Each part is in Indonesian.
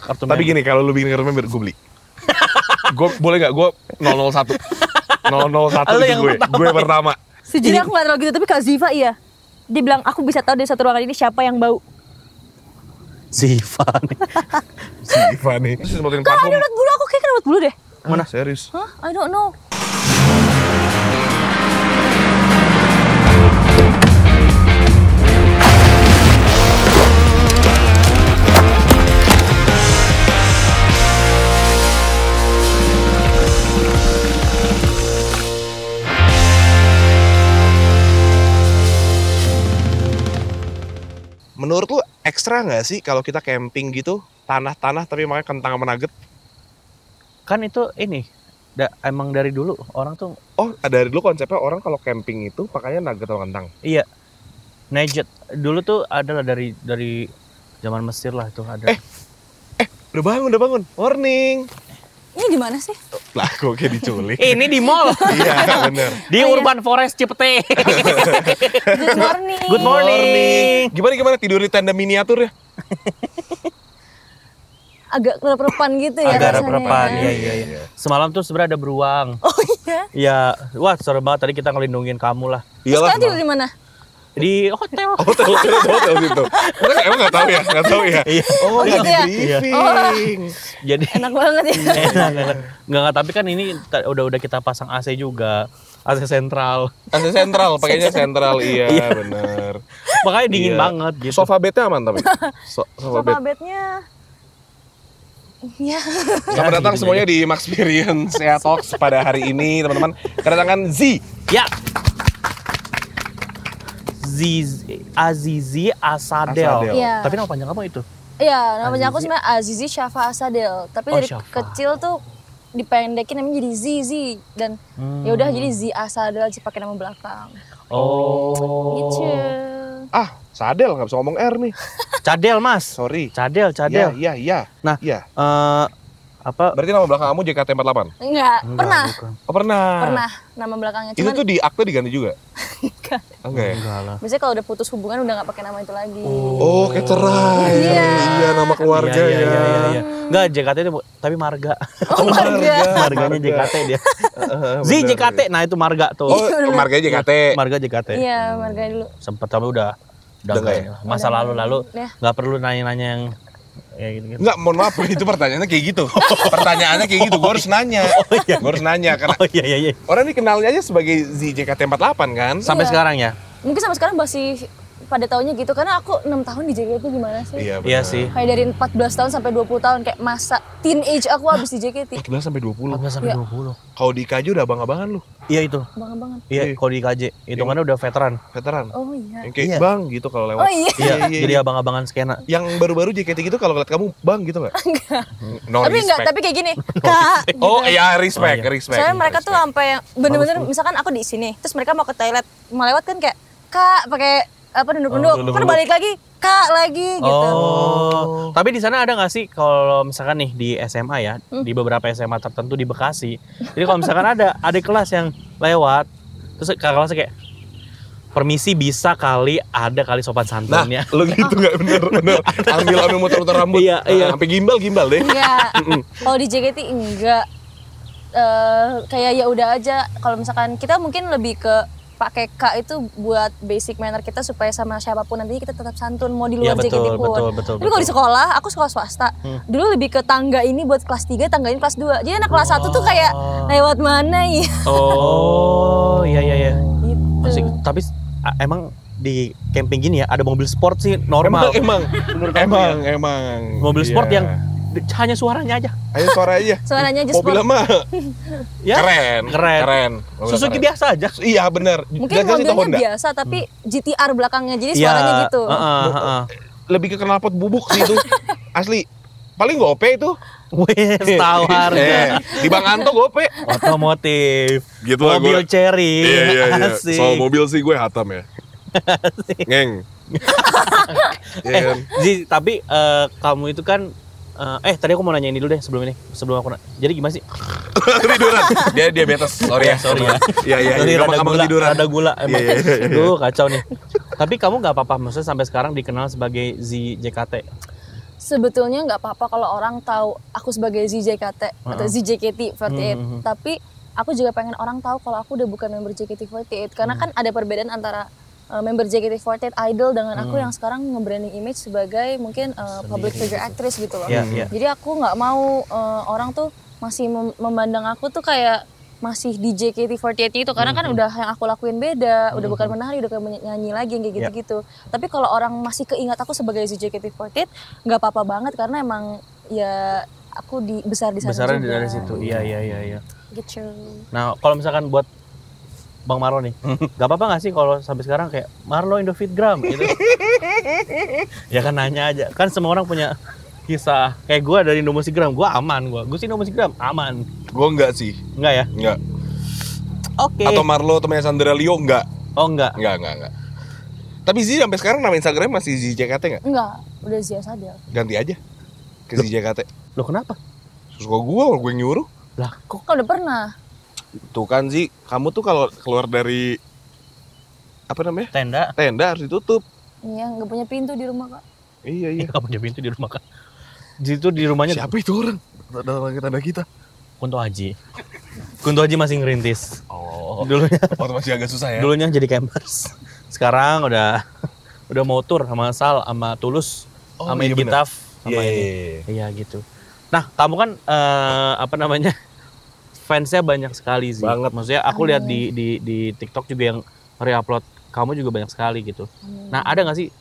Kartu Tapi member. gini, kalau lu bikin kartu member, gue beli. Gue boleh nggak? Gue 001. 001 Lu itu yang gue. pertama. Gue pertama. Sejujurnya aku nggak terlalu gitu, tapi Kak Ziva iya. Dia bilang aku bisa tahu dari satu ruangan ini siapa yang bau. Ziva nih. Si Iva nih. Terus semprotin Kak, parfum. ada ulat bulu, aku kayak kena ulat bulu deh. Mana? Serius? Hah? I don't know. Menurut lu ekstra nggak sih kalau kita camping gitu, tanah-tanah tapi makanya kentang sama nugget? Kan itu ini, emang dari dulu orang tuh, Oh, dari dulu konsepnya orang kalau camping itu pakainya nugget atau kentang. iya, Najet. Dulu tuh adalah dari zaman Mesir lah tuh ada. Udah bangun. Morning. Ini di mana sih? Lah, kok kayak diculik? Ini di mall. Iya, bener. Di Urban Forest Cipete. Good morning. Good morning. Gimana tidur di tenda miniatur ya? Agak rep-repan gitu ya Agak rasanya. rep-repan, ya. iya. Semalam tuh sebenarnya ada beruang. Oh iya. Iya, wah serem banget tadi kita ngelindungin kamu lah. Iyalah. Sekarang tidur di mana? Di hotel. Hotel situ. Emang nggak tahu ya? Nggak tahu ya? Iya. Oh, gitu lagi ya? briefing. Jadi Enak banget ya. enak. Enggak, tapi kan ini udah kita pasang AC juga. AC sentral. AC sentral, pakainya sentral. Iya, bener. Makanya dingin Iya. banget gitu. Sofa bednya aman tapi? Sofa bed. Sofa bednya. Ya. Selamat datang gitu semuanya di Maxperience ya Talks pada hari ini, teman-teman. Kedatangan Z. Ya. Azizi Asadel. Asadel. Iya. Tapi nama panjang apa itu? Iya, namanya aku Azizi. sebenarnya Azizi Syafa Asadel. Tapi Oh, dari Syafa. kecil tuh dipendekin namanya jadi Zizi dan ya udah jadi Z Asadel aja pakai nama belakang. Oh. Gitu. Ah, Sadel nggak bisa ngomong R nih. Cadel, Mas. Sorry. Cadel. Iya. Nah, Iya. apa? Berarti nama belakang kamu JKT48? Enggak, pernah. Bukan. Oh, pernah. Pernah nama belakangnya. Itu Cuman tuh di akte diganti juga? enggak. Enggak ya? Enggak lah. Biasanya kalau udah putus hubungan udah nggak pakai nama itu lagi. Oh, kayak cerai. Iya. Iya, nama keluarga ya. Enggak, JKT itu tapi marga. Oh, marga. Marganya JKT dia. Zi JKT, nah itu marga tuh. Oh, marganya JKT. Marga JKT. Iya, marga dulu. Sempet tapi udah Udah enggak nggak ya. Masa lalu Ya. nggak perlu nanya-nanya yang ya gitu. Enggak, mohon maaf, itu pertanyaannya kayak gitu. Pertanyaannya kayak gitu, gue harus nanya. Gue harus nanya, karena Oh iya. orang ini kenalnya aja sebagai ZJKT48 kan? Sampai Iya. sekarang ya? Mungkin sampai sekarang masih pada tahunnya gitu karena aku 6 tahun di JKT gimana sih? Iya, Iya benar. sih. Kayak dari 14 tahun sampai 20 tahun kayak masa teenage aku habis di JKT. 14 sampai 20. 14 sampai Iya. 20. Kalau di KJ udah abang-abangan lu, Iya itu. Bangga banget. Iya, Iya. kalau di KJ hitungannya udah veteran. veteran. Oh iya. Yang kayak Iya. bang gitu kalau lewat. Oh iya. Iya, iya, jadi iya. abang-abangan skena. Yang baru-baru JKT gitu kalau ngeliat kamu bang gitu nggak? No Tapi enggak, respect. tapi kayak gini, Kak. Oh gitu. iya, respect, Oh, iya. respect. Soalnya mereka tuh Respect. sampai yang bener-bener misalkan aku di sini, terus mereka mau ke toilet, mau lewat kan kayak Kak pakai apa nunduk-nunduk, nunduk-nunduk. kan balik lagi Kak lagi gitu. Oh. Tapi di sana ada nggak sih kalau misalkan nih di SMA ya, di beberapa SMA tertentu di Bekasi. Jadi kalau misalkan ada adik kelas yang lewat, terus kakak kelasnya kayak permisi bisa kali ada kali sopan Nah, santunnya. lu gitu nggak bener. Ambil muter-muter rambut. Iya, iya. Sampai gimbal deh. Enggak. Kalau di JKT enggak. Kayak ya udah aja. Kalau misalkan kita mungkin lebih ke pakai K itu buat basic manner kita supaya sama siapapun nantinya kita tetap santun mau di luar Iya, betul, JKT pun. betul. Tapi kalau di sekolah, aku sekolah swasta. Dulu lebih ke tangga ini buat kelas 3, tangga ini kelas 2. Jadi anak kelas 1 tuh kayak lewat mana ya? Oh, iya. Gitu. Masih, tapi emang di camping gini ya ada mobil sport sih normal. Emang. Menurut aku ya. Emang. Mobil sport Iya. yang hanya suaranya aja. Ayo suara aja. Suaranya aja Mobil sport. mah Ya. keren. Mobil Suzuki keren. biasa aja. Iya bener. Mungkin Jangan itu mobilnya Honda. biasa tapi GTR belakangnya jadi suaranya gitu. Heeh. Lebih ke knalpot bubuk sih itu. Asli. Paling gope itu. Wes tahu harga. Di Bang Anto gope. Otomotif. Gitu lah Mobil gua. cherry. Asik. Soal mobil sih gue hatam ya. Ngeng. Iya kan? Zi, tapi kamu itu kan tadi aku mau nanya ini dulu deh sebelum aku jadi gimana sih? Tiduran. Dia diabetes. Sorry ya. Iya. Ini rada Gampang gula, tiduran. rada gula emang. Iya. Duh, kacau nih. Tapi kamu nggak apa-apa, maksudnya sampai sekarang dikenal sebagai ZJKT. sebetulnya nggak apa-apa kalau orang tahu aku sebagai ZJKT atau ZJKT48. Tapi aku juga pengen orang tahu kalau aku udah bukan member JKT48 karena kan ada perbedaan antara member JKT48 idol dengan aku yang sekarang nge-branding image sebagai mungkin public figure actress gitu loh. Jadi aku nggak mau orang tuh masih memandang aku tuh kayak masih di JKT48 itu karena kan udah yang aku lakuin beda, udah bukan menari, udah kayak nyanyi lagi kayak gitu-gitu. Tapi kalau orang masih keingat aku sebagai JKT48 nggak apa-apa banget karena emang ya aku besar di sana Besarnya juga. dari situ. Iya. Gitu. Nah, kalau misalkan buat Bang Marlo nih, gak apa-apa gak sih kalau sampai sekarang kayak Marlo Indofitgram gitu? Ya kan nanya aja, kan semua orang punya kisah. Kayak gue dari Indomusikgram, gue aman, gue sih Indomusikgram aman. Gue enggak sih. Enggak ya? Enggak. Oke. Atau Marlo temannya Sandra Leo enggak? Oh enggak. Enggak. Tapi Zi sampai sekarang nama Instagram masih ZJKT enggak? Enggak, udah Zia Sadel. Ganti aja ke ZJKT. Loh kenapa? Terus gue yang nyuruh. Lah kok Kan udah pernah. Tuh kan Zi, kamu tuh kalau keluar dari apa namanya? tenda harus ditutup. Iya, nggak punya pintu di rumah kak. Iya. gak punya pintu di rumah kan? Itu di rumahnya Siapa itu orang? Tanda kita. Kunto Haji masih ngerintis. Oh. Dulunya Masih agak susah ya. Dulunya jadi campers. Sekarang udah mau tour sama Sal, sama Tulus, sama iya bener. Gitaf, sama ini. Iya gitu. Nah, kamu kan fansnya banyak sekali sih. Banget. Maksudnya aku lihat di TikTok juga yang re-upload kamu juga banyak sekali gitu. Nah, ada nggak sih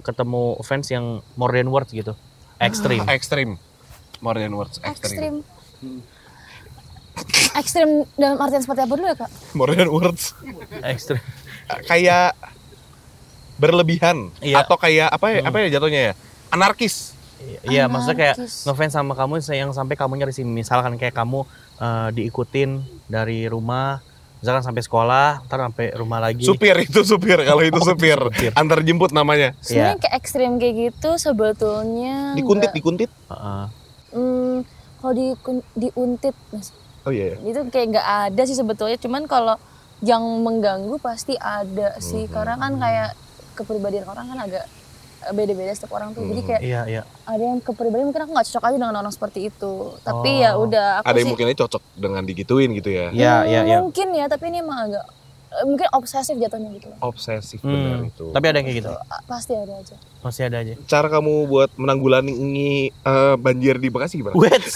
ketemu fans yang more than words gitu? Ekstrim. More than words, ekstrim. Ekstrim dalam artian seperti apa dulu ya kak? More than words. Ekstrim. Kayak berlebihan. Iya. Atau kayak apa ya jatuhnya ya? Anarkis. Iya, maksudnya kayak Anarkis. ngefans sama kamu yang sampai kamu nyari misalkan kayak kamu diikutin dari rumah, misalkan sampai sekolah, ntar sampai rumah lagi. Supir. Kalau itu supir. supir. Antar jemput namanya. Sebenarnya kayak ekstrim kayak gitu sebetulnya Dikuntit. kalau diuntit Mas, Oh iya. itu kayak nggak ada sih sebetulnya, cuman kalau yang mengganggu pasti ada sih karena kan kayak kepribadian orang kan agak beda-beda setiap orang tuh. Jadi kayak Iya. ada yang kepribadian mungkin aku nggak cocok aja dengan orang seperti itu. Tapi ya udah aku Ada yang sih mungkin aja cocok dengan digituin gitu ya. Iya. mungkin ya, tapi ini emang agak mungkin obsesif jatuhnya gitu loh. Obsesif benar itu. Tapi ada yang kayak gitu. Pasti ada aja. Masih ada aja. Cara kamu buat menanggulangi banjir di Bekasi gimana? Wait.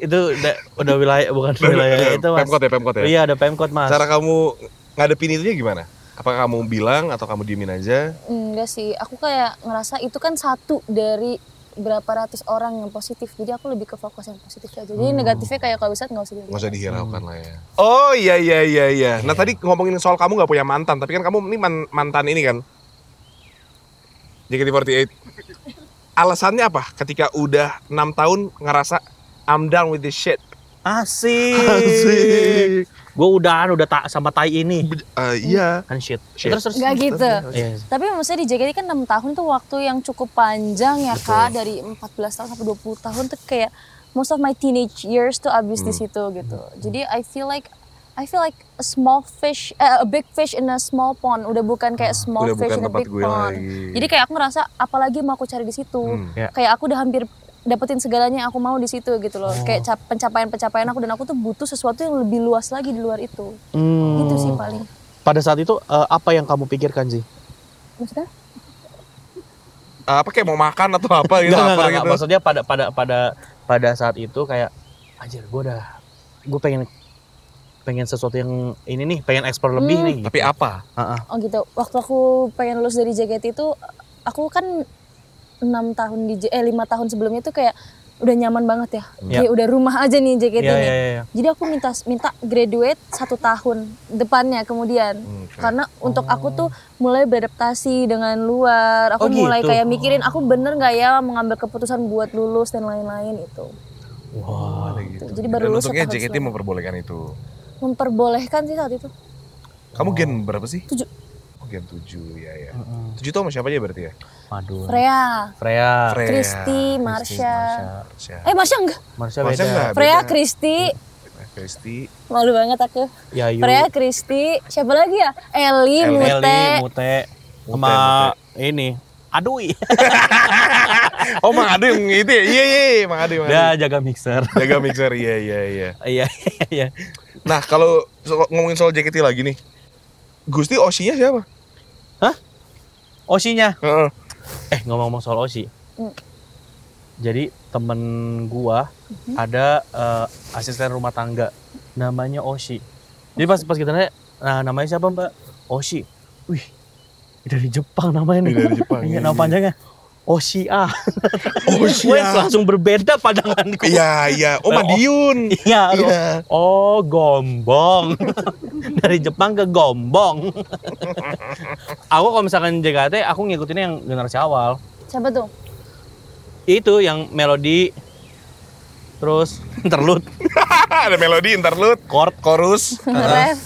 Itu udah wilayah, bukan wilayah itu Mas. Pemkot ya? Iya, ada Pemkot Mas. Cara kamu ngadepin itunya gimana? Apa kamu bilang atau kamu diemin aja? Enggak sih, aku kayak ngerasa itu kan satu dari berapa ratus orang yang positif. Jadi aku lebih ke fokus yang positif aja. Jadi negatifnya kayak kalau bisa nggak usah dilihat. Nggak usah dihiraukan lah ya. Oh iya. Nah tadi ngomongin soal kamu nggak punya mantan, tapi kan kamu ini mantan ini kan? JKT48. Alasannya apa? Ketika udah 6 tahun ngerasa I'm done with this shit. Asik. Gue udah sama tai ini. Iya. Kan shit. Terus nggak gitu. Iya. Tapi maksudnya di JKT kan 6 tahun tuh waktu yang cukup panjang ya kak. Dari 14 tahun sampai 20 tahun tuh kayak most of my teenage years tuh abis di situ gitu. Jadi I feel like a small fish, a big fish in a small pond. Udah bukan kayak small Udah fish bukan in a tempat big gue pond. lagi. Jadi kayak aku ngerasa apalagi mau aku cari di situ. Ya. Kayak aku udah hampir dapetin segalanya yang aku mau di situ gitu loh. Kayak pencapaian aku, dan aku tuh butuh sesuatu yang lebih luas lagi di luar itu. Gitu sih paling. Pada saat itu apa yang kamu pikirkan sih? Maksudnya? Apa kayak mau makan atau apa gitu? Enggak. Maksudnya pada saat itu kayak anjir, gue pengen sesuatu yang ini nih, pengen eksplor lebih nih. Tapi apa? Oh gitu. Waktu aku pengen lulus dari JKT itu, aku kan 5 tahun sebelumnya tuh kayak udah nyaman banget ya. Kayak udah rumah aja nih JKT ini. Iya. Jadi aku minta graduate 1 tahun depannya kemudian. Karena untuk aku tuh mulai beradaptasi dengan luar. Aku mulai gitu. kayak mikirin aku bener nggak ya mengambil keputusan buat lulus dan lain-lain itu. Wah. Gitu. Jadi baru Dan lulus untungnya setahun JKT sebelum. memperbolehkan itu. Memperbolehkan sih saat itu. Kamu gen berapa sih? 7. Oh, gen 7 ya. 7 tahun sama siapa aja berarti ya? Waduh. Freya, Kristi, Marsha. Marsha enggak? Marsha Marsha beda. enggak? Freya, beda. Kristi. Malu banget aku. Yayu. Freya, Kristi, siapa lagi ya? Eli, Eli, Mute. Mute, sama Mute. ini. Adui. Oh, Mang Ade yang itu ya? Iya, Mang Ade. Dia jaga mixer. Jaga mixer, iya. Iya. Nah, kalau ngomongin soal JKT lagi nih. Gusti Oshinya siapa? Hah? Oshinya? Heeh. Ngomong-ngomong soal Oshi. Jadi temen gua ada asisten rumah tangga namanya Oshi. Jadi pas kita nanya, nah namanya siapa Mbak? Oshi. Wih, dari Jepang namanya nih. Dari Jepang. Iya, nama panjangnya Oshia. Oshia. Langsung berbeda pandanganku. Iya. Oh, Madiun. Iya. Oh, Gombong. Dari Jepang ke Gombong. Aku kalau misalkan JKT, aku ngikutinnya yang generasi awal. Siapa tuh? Itu yang melodi, terus interlude, Ada melodi, interlude, chord, chorus, Ref.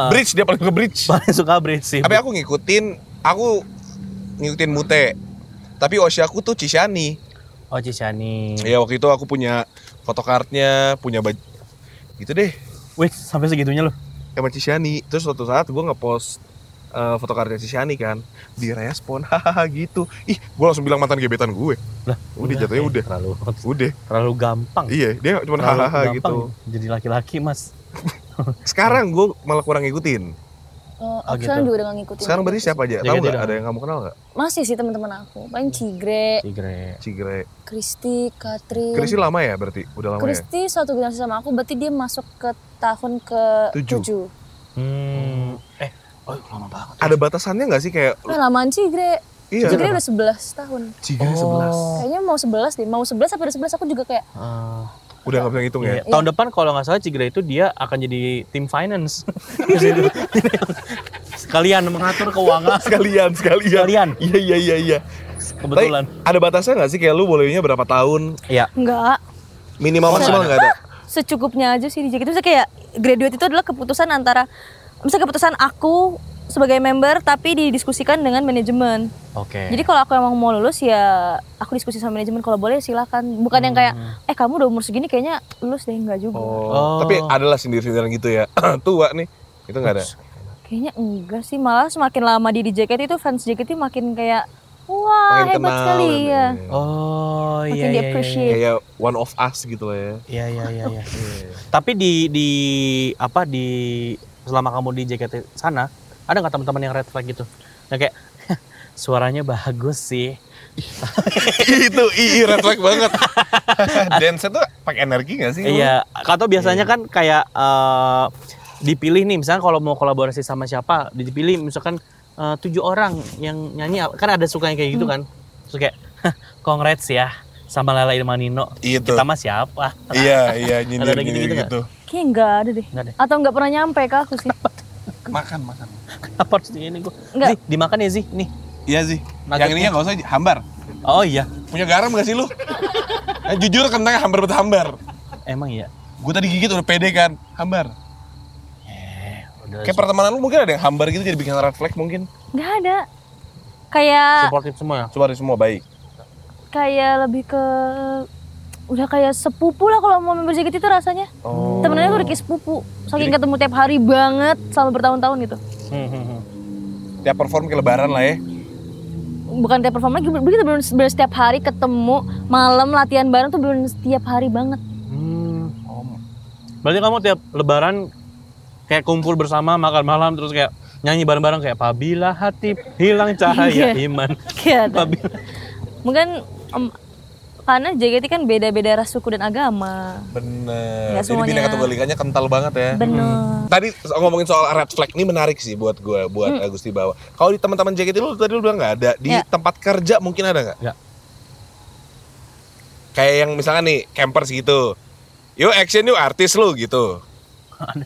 bridge, dia paling suka bridge. paling suka bridge sih. Tapi aku ngikutin Mute. Tapi Oshi aku tuh Cishani. Oh, Cishani. Iya, waktu itu aku punya photocardnya, punya baju. Gitu deh, Wih, sampai segitunya loh. sama Cishani. Terus suatu saat gue ngepost photocardnya Cishani kan, direspon, hahaha gitu. Ih, gue langsung bilang mantan gebetan gue. Lah, Udah jatuhnya udah. Terlalu gampang. Iya, dia cuma Terlalu hahaha gampang gitu. Jadi laki-laki, Mas. Sekarang gue malah kurang ngikutin. Aku gitu. sekarang juga udah gak ngikutin. Sekarang berarti siapa aja? Tahu JKT nggak? dong. Ada yang kamu kenal nggak? Masih sih teman-teman aku. Paling Cigre, Cigre. Kristi, Katrin. Kristi lama ya berarti? Udah lama ya? Kristi satu generasi sama aku, berarti dia masuk ke tahun ke-7. Lama banget. Ada batasannya nggak sih kayak? Lamaan Cigre. Iya. Cigre udah 11 tahun. Cigre 11. Kayaknya mau 11 deh. Mau 11 sampai udah 11 aku juga kayak Udah nggak bisa ngitung ya? Iya. Tahun depan kalau nggak salah Cigre itu dia akan jadi tim finance. Sekalian mengatur keuangan. Sekalian. Iya. Kebetulan. Tapi ada batasnya nggak sih kayak lu bolehnya berapa tahun? Iya. enggak. Minimal maksimal nggak ada? Secukupnya aja sih di JKT. Misalnya kayak graduate itu adalah keputusan antara, misalnya keputusan aku sebagai member tapi didiskusikan dengan manajemen. Oke. Jadi kalau aku emang mau lulus ya aku diskusi sama manajemen, kalau boleh silakan. Bukan yang kayak kamu udah umur segini kayaknya lulus deh, enggak juga. Oh. Tapi adalah sindir-sindiran gitu ya. Tua nih. Itu nggak ada. Kayaknya enggak sih, malah semakin lama di JKT itu fans JKT makin kayak wah Makin hebat kenal, sekali ya. Oh, Makin iya. di-appreciate. Kayak one of us gitu lah ya. Iya. Tapi di selama kamu di JKT sana, ada nggak teman-teman yang red flag gitu? Yang kayak suaranya bagus sih. Itu red flag banget. Dance tuh pakai energi nggak sih? Iya, atau biasanya kan kayak dipilih nih, misalnya kalau mau kolaborasi sama siapa, dipilih misalkan 7 orang yang nyanyi, kan ada sukanya kayak gitu kan. Terus kayak, congrats ya sama Lela Irmanino. Itu. Kita mah siapa? Iya, nyindir Ada gitu-gitu nggak? gitu. Kayaknya enggak ada deh. Nggak ada. Atau enggak pernah nyampe ke aku sih. Makan. Kenapa harus ini gue? Nggak. Zih, dimakan ya Zih, nih. Iya sih. Nuggetnya. Yang ininya nggak usah hambar. Oh iya, Punya garam gak sih lu? Jujur kentangnya hambar. emang iya. Gue tadi gigit udah pede kan, hambar. Udah Kayak pertemanan lu mungkin ada yang hambar gitu jadi bikin red flag mungkin. Enggak ada. Kayak supportive semua ya. Coba semua baik. kayak lebih ke udah kayak sepupu lah kalau mau member JKT itu rasanya. Oh. Temenannya tuh udah kayak sepupu. Saking ketemu tiap hari banget selama bertahun-tahun gitu. Tiap perform kayak lebaran lah ya. Bukan tiap perform lagi, begitu bener setiap hari ketemu, malam latihan bareng tuh bener setiap hari banget. Berarti kamu tiap lebaran kayak kumpul bersama makan malam terus kayak nyanyi bareng-bareng kayak apabila hati hilang cahaya Iya. iman. Kayak ada. Apabila Mungkin karena JKT kan beda-beda ras suku dan agama. Bener. Nggak Jadi semuanya. bineka tunggal ikanya kental banget ya. Bener. Tadi ngomongin soal red flag ini menarik sih buat gue, buat Agusti Bawa. Kalau di teman-teman JKT lu tadi lu bilang nggak ada, di Ya. tempat kerja mungkin ada nggak? Nggak. Kayak yang misalnya nih campers gitu, yuk action yuk artis lu gitu.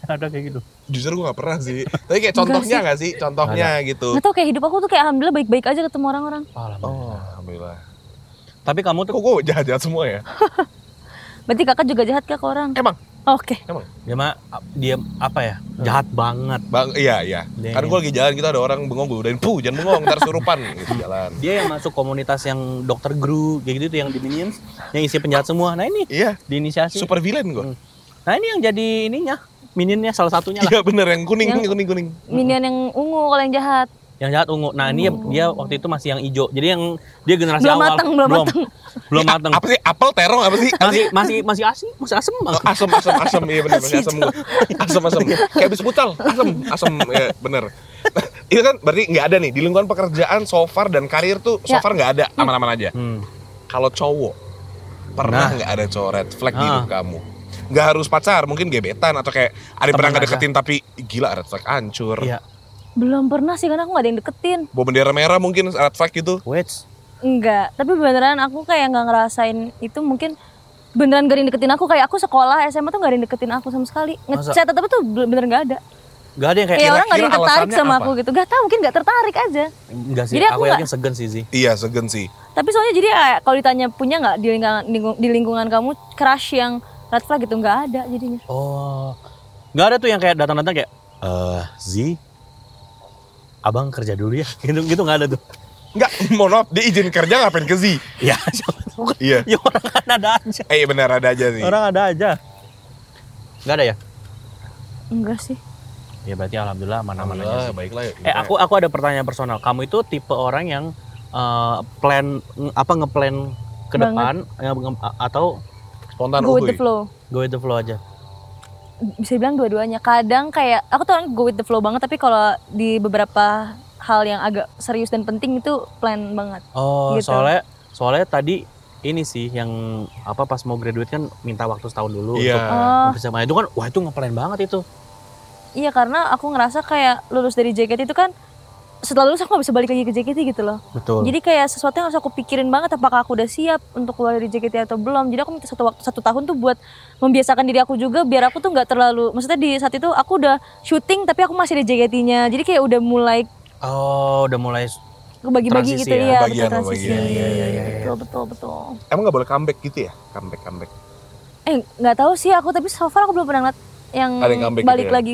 ada kayak gitu. Jujur gue nggak pernah sih. Tapi kayak contohnya nggak sih? Contohnya gitu. Nggak tau kayak hidup aku tuh kayak alhamdulillah baik-baik aja ketemu orang-orang. Oh, alhamdulillah. Tapi kamu tuh Kok gue jahat-jahat semua ya? Berarti kakak juga jahat kak ke orang? Emang? Oke. Emang? dia apa ya? Jahat banget. Bang, iya. Dia Kan gue lagi jalan gitu ada orang bengong, gue udahin, jangan bengong, ntar surupan gitu jalan. Dia yang masuk komunitas yang dokter Gru kayak gitu tuh yang di Minions yang isi penjahat semua. Nah ini Iya, diinisiasi. super villain gue. Nah ini yang jadi ininya Minionnya salah satunya lah. Iya bener, yang kuning. Minion yang ungu kalau yang jahat. Yang jahat ungu. Nah, ini dia waktu itu masih yang hijau. Jadi yang dia generasi Belum awal. mateng, belum mateng. Belum mateng. Apa sih? Apel, terong apa sih? Masih asem, masih asem banget. Asam, iya benar, masih asam gua. Asam. Kayak habis pucal, asam, ya benar. Itu kan berarti nggak ada nih di lingkungan pekerjaan so far dan karir tuh so far nggak ada, aman-aman aja. Kalau cowok pernah nggak ada cowok red flag di hidup kamu? Nggak harus pacar, mungkin gebetan atau kayak ada yang pernah deketin tapi gila red flag hancur. Iya. Belum pernah sih karena aku gak ada yang deketin. Bawa bendera merah mungkin red flag gitu. Wait. Enggak, tapi beneran aku kayak gak ngerasain itu mungkin beneran gak ada yang deketin aku. Kayak aku sekolah SMA tuh gak ada yang deketin aku sama sekali. Ngechat tapi tuh beneran gak ada. Gak ada yang kayak Kayak orang gak ada yang tertarik alasannya sama apa? aku gitu. Gak tau, mungkin gak tertarik aja. Enggak sih, Jadi aku aku yakin segan sih Zi. Iya segen sih. Tapi soalnya jadi kalau ditanya punya gak di lingkungan kamu crush yang red flag gitu, gak ada jadinya. Oh. Gak ada tuh yang kayak datang-datang kayak Zi, abang kerja dulu ya. Gitu gak ada tuh. Enggak, mohon maaf, dia izin kerja ngapain ke Z? Ya, Iya. ya orang kan ada aja. Iya benar ada aja sih. Orang ada aja. Gak ada ya? Enggak sih. Ya berarti alhamdulillah aman-aman aja sih. Baiklah ya. Aku ada pertanyaan personal. Kamu itu tipe orang yang ngeplan ke depan atau spontan Go with the flow. go with the flow aja? Bisa bilang dua-duanya. Kadang kayak aku tuh orang go with the flow banget, tapi kalau di beberapa hal yang agak serius dan penting itu plan banget. Oh, Gitu. soalnya tadi ini sih yang pas mau graduate kan minta waktu setahun dulu Iya. untuk bersama itu kan, wah itu ngeplan banget itu. Iya, karena aku ngerasa kayak lulus dari JKT itu kan setelah lulus aku gak bisa balik lagi ke JKT gitu loh. Betul. Jadi kayak sesuatu yang harus aku pikirin banget, apakah aku udah siap untuk keluar dari JKT atau belum. Jadi aku minta satu tahun tuh buat membiasakan diri aku juga biar aku tuh nggak terlalu, maksudnya di saat itu aku udah syuting tapi aku masih di JKT-nya. Jadi kayak udah mulai bagi-bagi transisi gitu ya, ya, bagian, betul transisi. bagian. Betul. Emang nggak boleh comeback gitu ya? Comeback. Nggak tahu sih aku, tapi so far aku belum pernah ngeliat yang Ada yang comeback balik gitu ya? lagi.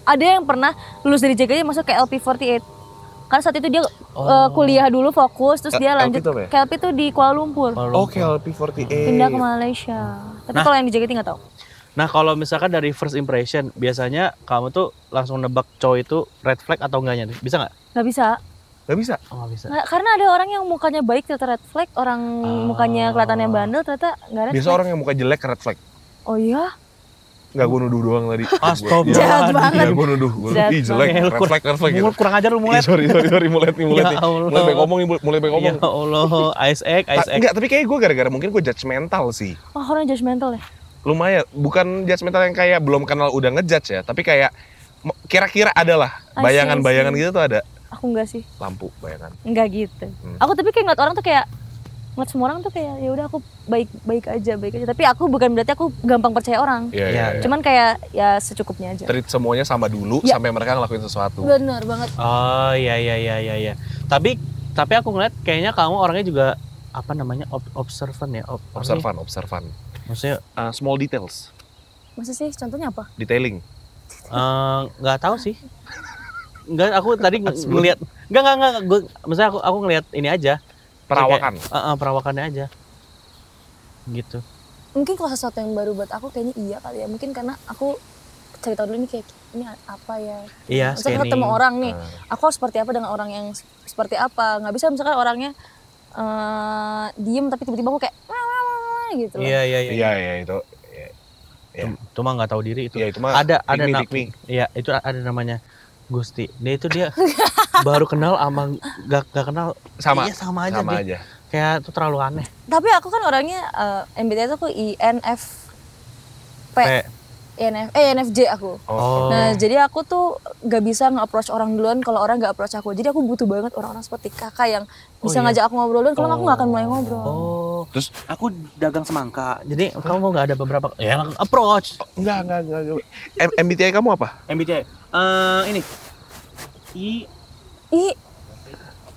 Ada yang pernah lulus dari JKT masuk ke LP48. Karena saat itu dia kuliah dulu fokus, terus dia LP lanjut itu apa ya? ke LP itu di Kuala Lumpur. Oke, LP48. Pindah ke Malaysia. Tapi kalau yang di JKT nggak tahu. Nah, kalau misalkan dari first impression, biasanya kamu tuh langsung nebak cowok itu red flag atau enggaknya? Bisa nggak? Nggak bisa. Nggak bisa. Oh, nggak bisa. Karena ada orang yang mukanya baik ternyata red flag, orang mukanya kelihatannya bandel ternyata nggak red Biasa flag. orang yang muka jelek red flag. Oh iya? Nggak, gue nuduh doang tadi. Astagfirullah. Jahat banget. Iya, gue nuduh. Jahat Ih, jelek, banget. red flag gitu. Kurang ajar lu Ih, mulai. sorry, mulai nih. Ya Allah. Mulai baik ngomong nih, mulai baik ngomong. Ya Allah, ice egg. Enggak, tapi kayak gue gara-gara mungkin gue judgmental sih. Oh, orang judgmental ya? Lumayan, bukan judgmental yang kayak belum kenal udah ngejudge ya, tapi kayak kira-kira ada lah bayangan-bayangan gitu tuh ada. Aku enggak sih. Lampu bayangan. Enggak gitu. Aku tapi kayak ngeliat orang tuh kayak ngeliat semua orang tuh kayak ya udah aku baik aja. Tapi aku bukan berarti aku gampang percaya orang. Iya. Cuman kayak ya secukupnya aja. Treat semuanya sama dulu Ya. sampai mereka ngelakuin sesuatu. Bener banget. Oh, iya. Tapi aku ngeliat kayaknya kamu orangnya juga observant ya. Observan. Maksudnya Small details, Masa sih contohnya apa? detailing. nggak tahu sih. Enggak, aku tadi ngelihat. Enggak. Maksudnya aku ngelihat ini aja. Perawakan. Kayak, perawakannya aja. Gitu. Mungkin kalau sesuatu yang baru buat aku kayaknya iya kali ya. Mungkin karena aku cari tahu dulu ini kayak ini apa ya. Iya, Misalnya scanning. ketemu orang nih, aku harus seperti apa dengan orang yang seperti apa. Nggak bisa misalkan orangnya diem tapi tiba-tiba aku kayak gitu loh. Iya. Iya itu. Iya. Cuma nggak tahu diri itu. Iya itu mah. Ada pick me. Iya, itu ada namanya Gusti. Dia baru kenal sama gak kenal. Sama. Iya, sama aja. Sama dia. aja. Kayak itu terlalu aneh. Tapi aku kan orangnya MBTI itu aku INFP. INFJ aku. Oh. Nah, jadi aku tuh gak bisa nge-approach orang duluan kalau orang gak approach aku. Jadi aku butuh banget orang-orang seperti kakak yang bisa iya. ngajak aku ngobrol duluan, kalau aku gak akan mulai ngobrol. Oh. Terus aku dagang semangka. Jadi kamu nggak ada beberapa approach. enggak. MBTI kamu apa? MBTI. Ini. I.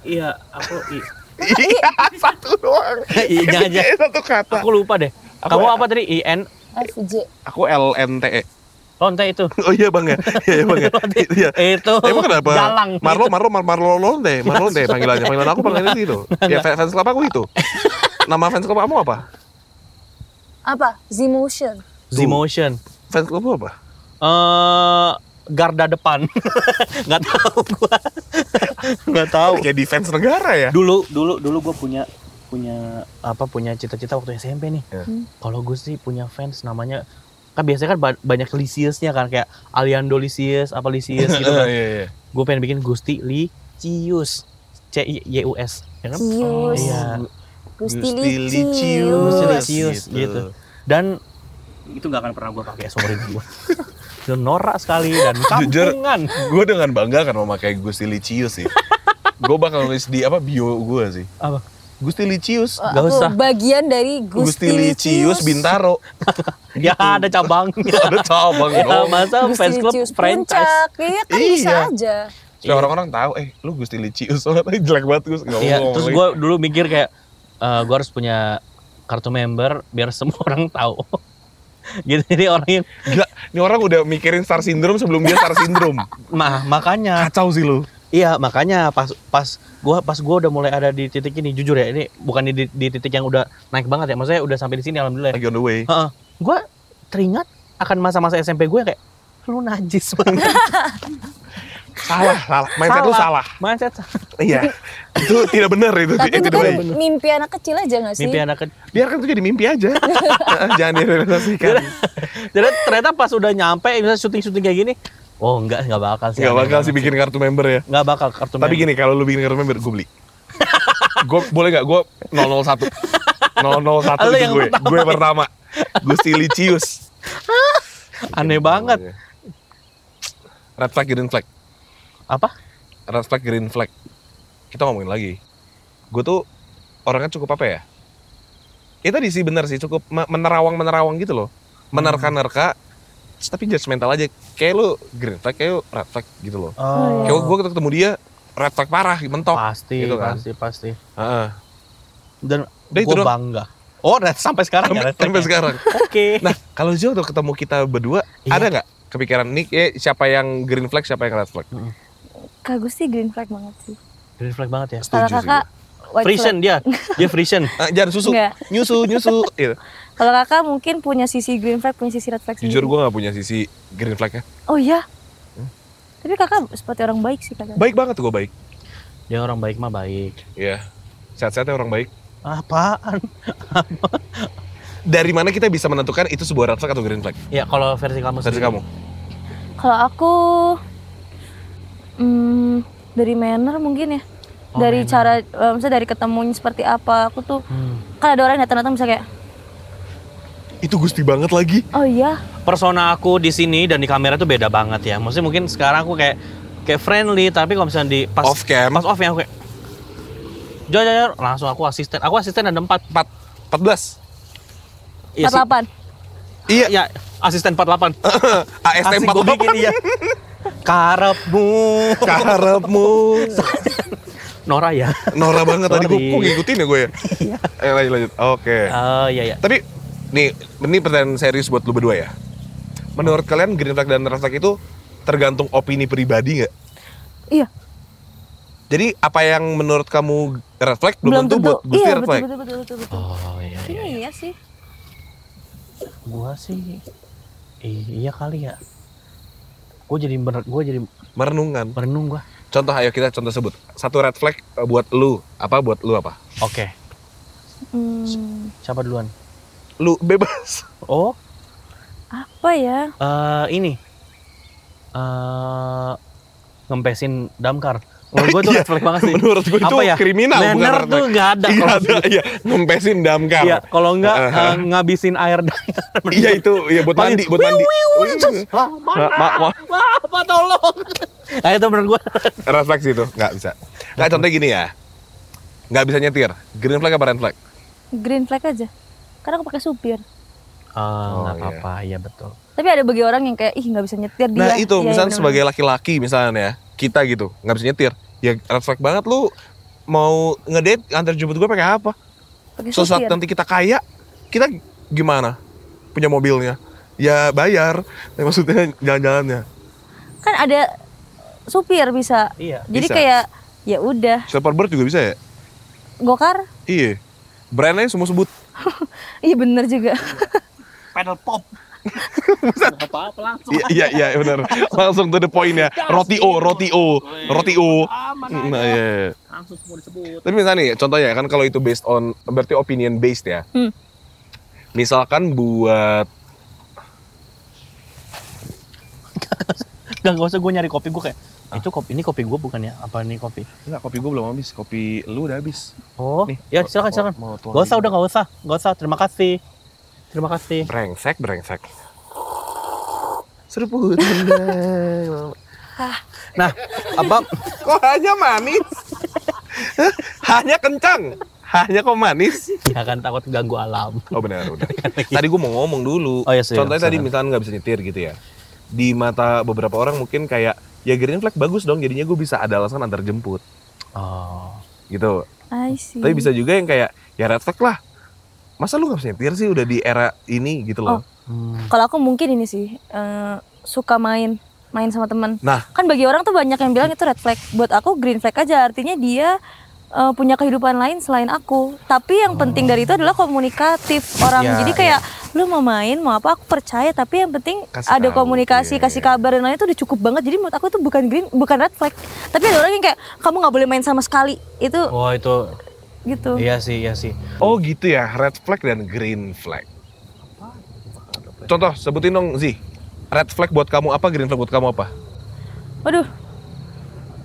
Iya, aku I. Iya, satu doang. I-nya aja. MBTI satu kata. Aku lupa deh. Kamu apa tadi? IN. FJ. Aku LNTE. Lonte itu. Oh iya bang ya. Iya bang ya. Iya. Itu. Emang kenapa? Jalang. Marlo Lonte panggilannya. Panggilan aku panggilannya itu. Ya fans club aku itu. Nama fans club kamu apa? Apa? Z-Motion. Z-Motion. Fans club apa? Garda depan. Nggak tahu gua. Nggak tahu. Kayak defense negara ya. Dulu gue punya cita-cita waktu SMP nih. Kalau gue sih punya fans namanya, kan biasanya kan banyak Lisiusnya kan, kayak Aliando Lisius, apa Lisius gitu kan. Iya. Gue pengen bikin Gusti Licius, CIUS, ya kan? Cius. Iya. Gusti Licius gitu. Dan itu nggak akan pernah gue pakai seumur hidup gue. Itu norak sekali dan kampungan. Gue dengan bangga kan memakai Gusti Licius sih. Gue bakal nulis di bio gue sih. Apa? Gusti Licius. Gak usah. Bagian dari Gusti Licius Bintaro. Ya ada cabangnya. Ada cabang Ya, dong. masa Gusti fans club Licius franchise. Puncak. Iya kan bisa Iya. aja. Supaya orang-orang tahu, lu Gusti Licius. Soalnya jelek banget Gus. Iya, terus gue dulu mikir kayak gue harus punya kartu member biar semua orang tahu. Gitu, jadi orang yang Gila, ini orang udah mikirin star syndrome sebelum dia star syndrome. makanya Kacau sih lu. iya, makanya pas gue udah mulai ada di titik ini, jujur ya, ini bukan di titik yang udah naik banget ya, maksudnya udah sampai di sini alhamdulillah. Lagi on the way. Gue teringat akan masa-masa SMP gue kayak lu najis banget. Salah. Mindset lu salah. Mindset. Iya. Itu tidak benar itu. Tapi itu tidak kan benar. mimpi anak kecil aja gak sih? Mimpi anak kecil. Biarkan itu jadi mimpi aja. Jangan direalisasikan. Jadi ternyata pas udah nyampe misalnya syuting kayak gini, oh enggak bakal sih. Gak bakal sih bikin kartu member ya. Enggak bakal kartu Tapi member. gini, kalau lu bikin kartu member, gue beli. Gue boleh gak? Gue 001. 001 Lu itu yang gue. pertama. Gue pertama. Gusti Licius. Aneh banget. Red flag, green flag. Apa? Red flag, green flag. Kita ngomongin lagi. Gue tuh orangnya cukup apa ya? Ya tadi sih benar sih, cukup menerawang gitu loh. Menerka-nerka, tapi judgmental aja. Kayak lu green flag, kayak lu red flag gitu loh. Oh, Kayak gue ketemu dia, red flag parah, mentok. pasti, gitu kan. pasti. Heeh. Dan Udah itu gue dong. bangga. Oh, sampai sekarang ya? Sampai sekarang. Oke. Nah, kalau Jo tuh ketemu kita berdua, Iya. ada nggak kepikiran nih siapa yang green flag, siapa yang red flag? Kak Gusti green flag banget sih. Green flag banget ya. Kalau Setuju sih kakak white Frisian flag. dia Frisian. Jangan susu, Nggak. nyusu, gitu. Kalau kakak mungkin punya sisi green flag, punya sisi red flag Jujur sendiri. gue nggak punya sisi green flag ya. Oh iya? Tapi kakak seperti orang baik sih kakak. Baik banget gue baik. Dia orang baik mah baik. Iya. Sehat-sehat ya orang baik. Apaan? Dari mana kita bisa menentukan itu sebuah red flag atau green flag? Ya kalau versi kamu Versi sendiri. kamu. Kalau aku dari manner mungkin ya. Oh, Dari manner. cara, misalnya dari ketemunya seperti apa. Aku tuh, Hmm. kan ada orang yang datang-datang bisa kayak, Itu Gusti banget lagi. oh iya, Persona aku di sini dan di kamera tuh beda banget ya. Maksudnya mungkin sekarang aku kayak friendly, tapi kalau misalnya di pas Off cam. pas off ya aku kayak Jor, langsung aku asisten. Aku asisten ada 14. Iya sih. 48. Iya. Ya, asisten 48. AST Asik gue bikin 48. iya. Karepmu. Karepmu. Nora ya. Nora banget tadi gue Sorry. kok ngikutin ya gue ya. Ayo lanjut. Oke. Oh iya ya. Tapi nih, ini pertanyaan serius buat lu berdua ya. Menurut kalian green flag dan red flag itu tergantung opini pribadi nggak? Iya. Jadi apa yang menurut kamu red flag belum tentu buat Gusti Iya, red flag. betul. Oh iya iya. Iya sih. Gua sih iya kali ya. Gue jadi Merenungkan. merenung gua. Contoh, ayo kita contoh sebut. Satu red flag buat lu apa? Buat lu apa? Oke. Siapa duluan? Lu bebas. Oh, Apa ya? ini ngempesin damkar. Menurut gue tuh red flag banget sih. Menurut gue itu Apa ya? kriminal, bukan Manner red tuh flag. nggak ada. Iya kalau ada, iya. Ngempesin damkar. Iya, kalau nggak ngabisin air damkar. Iya itu, iya buat mandi, buat mandi. Apa tolong? Nah itu menurut gue. Red flag sih itu, nggak bisa. Nggak, contohnya gini ya. Nggak bisa nyetir. Green flag apa red flag? Green flag aja. Karena aku pakai supir. Nggak iya. apa-apa, iya betul. Tapi ada bagi orang yang kayak, ih nggak bisa nyetir dia. Nah itu, Iya, misalnya bener-bener. sebagai laki-laki misalnya ya, kita gitu, nggak bisa nyetir. Ya red flag banget lu mau ngedate antar jemput gue pakai apa? Pakai Suatu saat supir. nanti kita kaya, kita gimana? Punya mobilnya? Ya bayar. Maksudnya jalan-jalannya. Kan ada supir bisa. Iya. Jadi Bisa. kayak, ya udah, Silverbird juga bisa ya? gokar. Iya. Brandnya semua sebut. Iya bener juga. Pedal pop. Apa-apa langsung. Iya benar. Langsung to the point ya. Roti O. Aman. mana Nah, iya. langsung semua disebut. Tapi misalnya nih, contohnya kan kalau itu based on, berarti opinion based ya. Misalkan buat Gak usah gue nyari kopi, gue kayak itu kopi, ini kopi gue bukan ya? Apa ini kopi? enggak, kopi gue belum habis, kopi lu udah habis. Oh, Nih, ya silakan. Gak usah, udah gak usah. Terima kasih. Brengsek. Seruput. Nah, apa? Kok hanya manis? Hanya kencang. Hanya kok manis. Ya kan takut ganggu alam. Oh benar. Tadi gue mau ngomong dulu. Oh, iya, sih, Contohnya tadi silakan. misalnya nggak bisa nyetir gitu ya. Di mata beberapa orang mungkin kayak ya green flag bagus dong. Jadinya gue bisa ada alasan antar jemput. Oh. Gitu. I see. Tapi bisa juga yang kayak ya red flag lah. Masa lu nggak bisa nyetir sih udah di era ini gitu loh. Kalau aku mungkin ini sih suka main sama teman. Nah. Kan bagi orang tuh banyak yang bilang itu red flag. Buat aku green flag aja. Artinya dia punya kehidupan lain selain aku. Tapi yang penting dari itu adalah komunikatif orang. Ya, Jadi kayak lu mau main mau apa aku percaya. Tapi yang penting Kasih ada tahu, komunikasi, iya. kasih kabar dan lain itu udah cukup banget. Jadi menurut aku itu bukan red flag. Tapi ada orang yang kayak kamu nggak boleh main sama sekali. Itu Oh itu, gitu. iya sih. Oh gitu ya, red flag dan green flag. Contoh, sebutin dong Zi. Red flag buat kamu apa, green flag buat kamu apa? Waduh.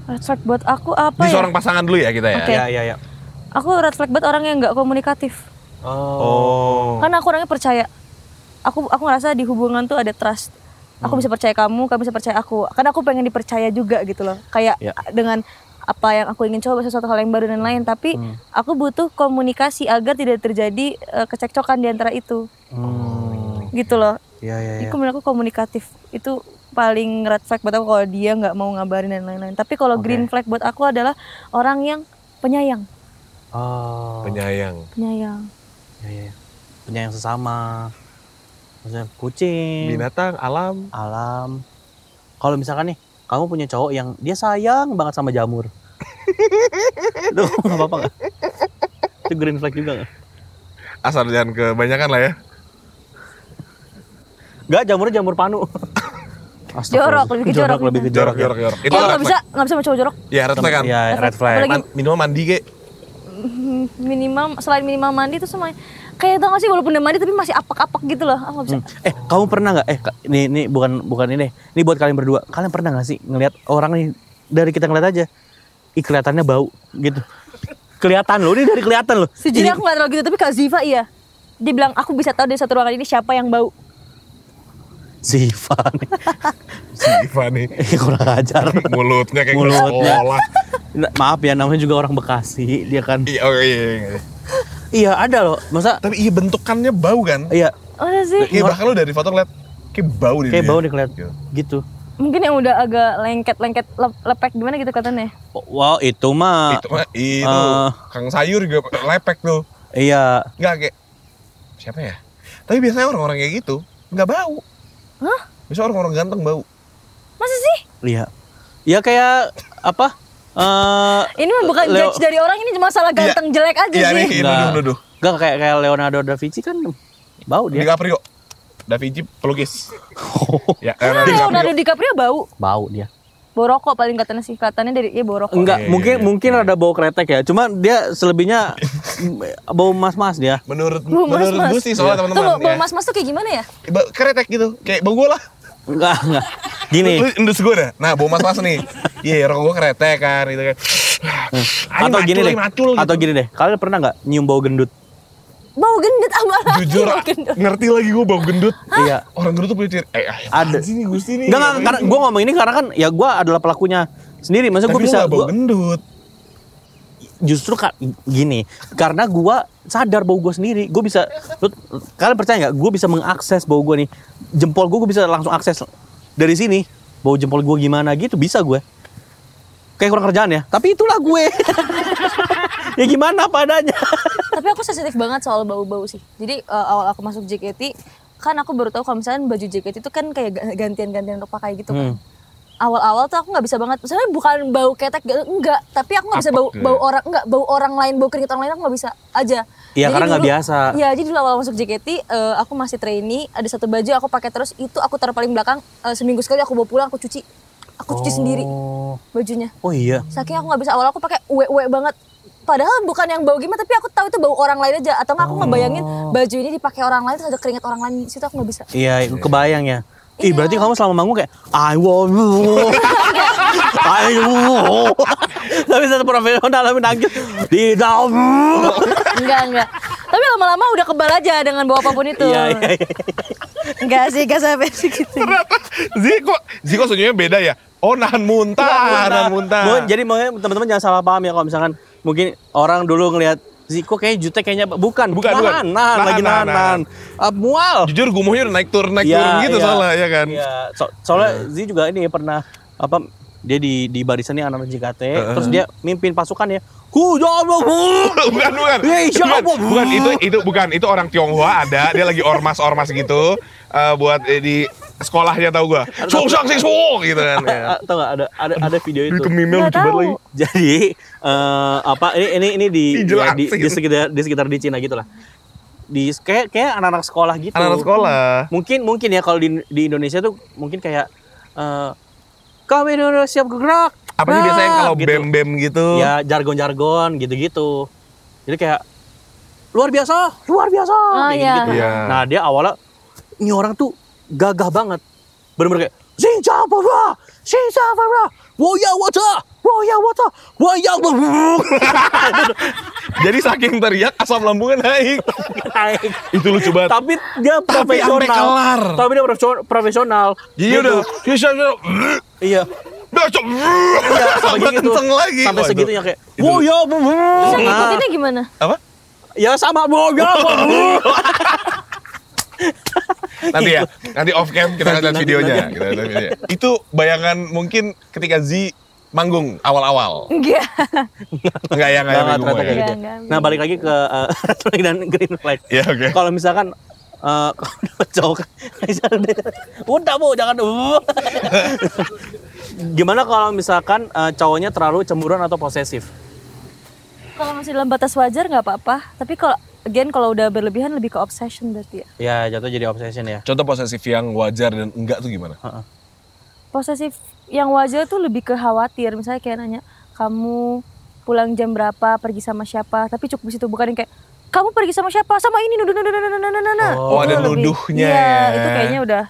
Red flag buat aku apa Di ya? seorang pasangan dulu ya kita ya. Oke. Ya. Aku red flag buat orang yang nggak komunikatif. Oh. Karena aku orangnya percaya. Aku ngerasa di hubungan tuh ada trust. Aku bisa percaya kamu bisa percaya aku. Karena aku pengen dipercaya juga gitu loh. Kayak Ya. dengan apa yang aku ingin coba sesuatu hal yang baru dan lain. Tapi aku butuh komunikasi agar tidak terjadi kecekcokan di antara itu. Gitu loh. Iya. Itu menurut aku komunikatif. Itu paling red flag buat aku kalau dia nggak mau ngabarin dan lain-lain. Tapi kalau green flag buat aku adalah orang yang penyayang. Oh. Penyayang. Iya. Penyayang sesama. Maksudnya kucing, Binatang, alam. alam. Kalau misalkan nih, kamu punya cowok yang dia sayang banget sama jamur. Itu nggak apa-apa nggak? Itu green flag juga nggak? Asal jangan kebanyakan lah ya. Nggak, jamurnya jamur panu. Jorok, lebih ke jorok. lebih ke jorok. Jorok. Itu Kalau red nggak flag. bisa sama cowok jorok. Ya red flag kan. Iya, red flag. Apalagi- Minimal mandi ke. Selain minimal mandi tuh semua kayak tau gak sih walaupun udah mandi tapi masih apak-apak gitu loh. Aku nggak bisa. Kamu pernah nggak? Ini bukan ini. Ini buat kalian berdua. Kalian pernah nggak sih ngelihat orang nih dari kita ngeliat aja, kelihatannya bau gitu. Kelihatan loh, ini dari kelihatan loh. Sejujurnya aku gak terlalu gitu tapi Kak Ziva iya. Dia bilang aku bisa tahu dari satu ruangan ini siapa yang bau. Ziva nih. Siva nih. Kurang ajar. Mulutnya kayak Mulutnya. sekolah. Maaf ya, namanya juga orang Bekasi, dia kan. Iya, oh iya. Iya ada loh, masa? Tapi iya bentukannya bau kan? Iya, Udah sih. Iya bahkan lu dari foto ngeliat kayak bau nih. kayak dia. bau nih kelihatan. Gitu. Gitu. Mungkin yang udah agak lengket lepek gimana gitu katanya. Wow, itu mah. Itu Kang Sayur juga lepek tuh. Iya. Enggak kayak siapa ya? Tapi biasanya orang-orang kayak gitu nggak bau. Hah? Biasanya orang-orang ganteng bau. Masa sih? Iya. Ya kayak apa? Ini mah bukan Leo- judge dari orang, ini cuma salah ganteng jelek aja Iya sih. nih, nuduh. Enggak kayak Leonardo da Vinci kan bau dia. DiCaprio. Da Vinci pelukis. Ya, Leonardo DiCaprio bau. Bau dia. Bau rokok paling katanya sih. Kelihatannya dari dia bau rokok. Enggak, Iya, mungkin ada bau kretek ya. Cuma dia selebihnya bau mas-mas dia. Menurut mas-mas. gue sih soalnya Tuh teman-teman. bau mas-mas tuh kayak gimana ya? Keretek gitu, kayak bau gue lah. Enggak. Gini. Lu endus gue dah. Nah, bau mas-mas nih. Iya, rokok gue keretek kan gitu kan. Atau gini deh. Macul, Atau gini deh. Kalian pernah nggak nyium bau gendut? Bau gendut apa lagi? Jujur, Bau gendut. ngerti lagi gue bau gendut. Iya. Orang gendut tuh punya ciri. Ada. Sini Gusti nih. Enggak, karena gue ngomong ini karena kan ya gue adalah pelakunya sendiri. Maksudnya gue Tapi lu bisa nggak bau gendut. justru gini, karena gue sadar bau gue sendiri, gue bisa, kalian percaya nggak? Gue bisa mengakses bau gue nih, jempol gue bisa langsung akses dari sini, bau jempol gue gimana gitu bisa gue. Kayak kurang kerjaan ya, tapi itulah gue. Ya gimana apa adanya. Tapi aku sensitif banget soal bau-bau sih. Jadi awal aku masuk JKT, kan aku baru tahu kalau misalnya baju JKT itu kan kayak gantian-gantian untuk pakai gitu kan. Awal-awal tuh aku nggak bisa banget. Misalnya bukan bau ketek, enggak. Tapi aku nggak bisa bau orang, enggak bau orang lain, bau keringat orang lain aku nggak bisa aja. Iya, Jadi karena nggak dulu- biasa. Iya, jadi dulu awal masuk JKT, aku masih trainee, ada satu baju aku pakai terus, itu aku taruh paling belakang, seminggu sekali aku bawa pulang, aku cuci. aku cuci sendiri bajunya. Oh iya. Saking aku nggak bisa, awal aku pakai uwe banget. Padahal bukan yang bau gimana, tapi aku tahu itu bau orang lain aja. Atau nggak aku ngebayangin baju ini dipakai orang lain terus ada keringat orang lain di situ, aku nggak bisa. Iya, kebayang ya. Ih, berarti kamu selama manggung kayak I want you. Ayo. Tapi satu profesional tapi nangis di dalam. Enggak. Tapi lama-lama udah kebal aja dengan bau apapun itu. Iya. Enggak sih, enggak sampai segitu. Ternyata Ziko sebenarnya beda ya. Oh, nahan muntah. Jadi teman-teman jangan salah paham ya kalau misalkan mungkin orang dulu ngelihat Ziko kayaknya jutek kayaknya bukan. Nahan. Mual. Jujur gumuhnya udah naik turun gitu soalnya ya kan. Iya. Soalnya Zi juga ini pernah dia di barisannya anak JKT, terus dia mimpin pasukan ya. Bukan. Itu orang Tionghoa ada, dia lagi ormas gitu buat di sekolahnya tahu gua. Sung gitu kan. Ya. Tahu enggak ada video itu. Itu meme lucu banget lagi. Jadi ini di sekitar di Cina gitulah. Di kayak anak-anak sekolah gitu. Anak-anak sekolah. Mungkin ya kalau di Indonesia tuh mungkin kayak kami Indonesia siap bergerak. Apa sih biasanya kalau gitu. bem gitu? Ya jargon-jargon gitu-gitu. Jadi kayak luar biasa kayak gitu. Iya. Nah, dia awalnya ini orang tuh gagah banget. Bener-bener kayak Sinjabara, Woya Wata. Jadi saking teriak asam lambungnya naik. Itu lucu banget. Tapi dia profesional. Tapi dia profesional. Jadi udah Iya. Sampai gitu. lagi. Sampai segitunya kayak Woya. Ngikutinnya gimana? Apa? Ya sama Woya. Nanti off cam kita lihat videonya. Itu bayangan mungkin ketika Z manggung awal-awal. Enggak. Enggak ya. Gitu. Nah, balik lagi ke red flag dan green flag. Iya, oke. Kalau misalkan cowok udah Bu, jangan Gimana kalau misalkan cowoknya terlalu cemburuan atau posesif? Kalau masih dalam batas wajar nggak apa-apa. Tapi kalau udah berlebihan lebih ke obsession berarti ya. Ya, jatuh jadi obsession ya. Contoh posesif yang wajar dan enggak tuh gimana? Posesif yang wajar tuh lebih ke khawatir. Misalnya kayak nanya, kamu pulang jam berapa, pergi sama siapa, tapi cukup di situ, bukan yang kayak kamu pergi sama siapa, sama ini nuduh. Oh, ada nuduhnya. Iya, itu kayaknya udah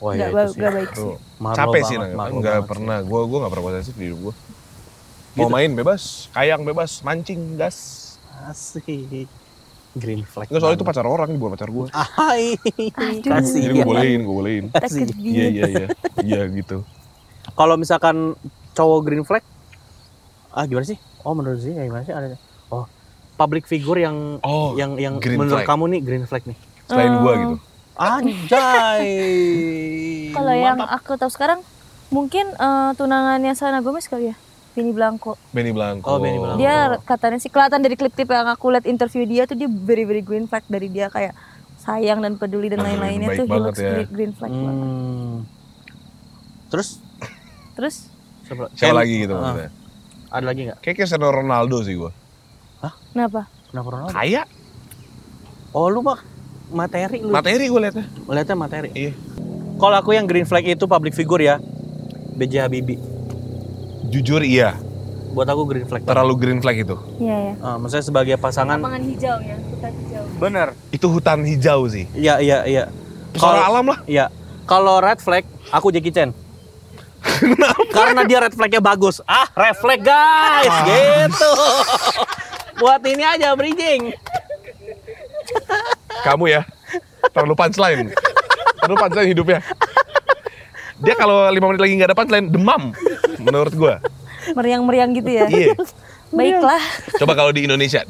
nggak baik sih. Capek sih, nggak pernah. Gue nggak pernah posesif di hidup gue. Mau main bebas, kayang bebas, mancing gas. Asik. Green flag. Nggak, soalnya itu pacar orang, bukan pacar gue. Kasih. Jadi gue bolehin. Iya gitu. Kalau misalkan cowok green flag, gimana sih? Oh, menurut sih gimana sih ada? Oh, public figure yang menurut flag. kamu nih green flag nih. Selain gue gitu. Anjay. Kalau yang aku tahu sekarang mungkin tunangannya Selena Gomez kali ya. Benny Blanco. Oh, Benny Blanco. Dia katanya sih kelihatan dari klip-klip yang aku lihat interview dia tuh dia very green flag, dari dia kayak sayang dan peduli dan lain-lainnya tuh he looks green flag banget. Terus? Siapa lagi gitu maksudnya? Ada lagi nggak? Kayak Cristiano Ronaldo sih gue. Hah? Kenapa Ronaldo? Kayak. Oh, lu mah materi lu. Materi gue liatnya. Lihatnya materi. Iya. Kalau aku yang green flag itu public figure ya. B.J. Habibie. Jujur iya. Buat aku green flag. Terlalu green flag itu. Iya. Maksudnya sebagai pasangan. Lapangan hijau ya, hutan hijau. Bener. Itu hutan hijau sih. Iya. Pesona alam lah. Iya. Kalau red flag, aku Jackie Chan. Karena dia red flagnya bagus. Red flag guys, gitu. Buat ini aja bridging. Kamu ya, terlalu punchline hidupnya. Dia kalau 5 menit lagi nggak ada punchline, demam. Menurut gua. Meriang-meriang gitu ya. Iya. Baiklah. Coba kalau di Indonesia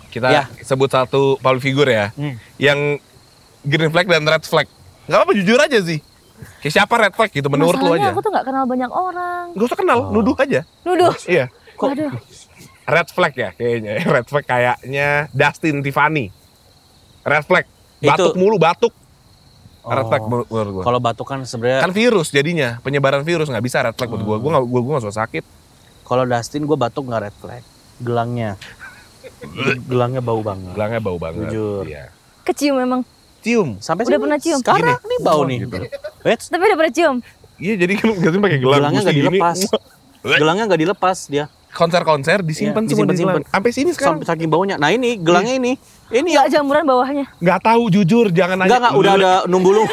kita sebut satu public figure ya, yang green flag dan red flag. Nggak apa-apa, jujur aja sih. Kayak siapa red flag gitu menurut lu aja. Aku tuh nggak kenal banyak orang. Gak usah kenal, nuduh aja. Nuduh. Iya. Aduh. Red flag ya kayaknya. Red flag kayaknya Dustin Tiffany. Red flag. Batuk mulu, batuk. Red flag menurut gue. Kalau batuk kan sebenarnya kan virus jadinya, penyebaran virus, nggak bisa red flag buat gue. Gue nggak suka sakit. Kalau Dustin gue batuk nggak red flag. Gelangnya bau banget. Jujur. Iya. Kecium memang. Cium. Sampai udah pernah cium. Sekarang nih bau nih. Gitu. Tapi udah pernah cium. Iya, jadi kan Gasing pakai gelang. Gelangnya nggak gini. dilepas. Gelangnya nggak dilepas dia. Konser-konser disimpan Iya, semua di disimpan. gelang. Sampai sini sekarang. Sampai saking baunya. Nah ini gelangnya ini Nggak jamuran bawahnya. Nggak tahu jujur, jangan nanya. enggak udah ada numbulung.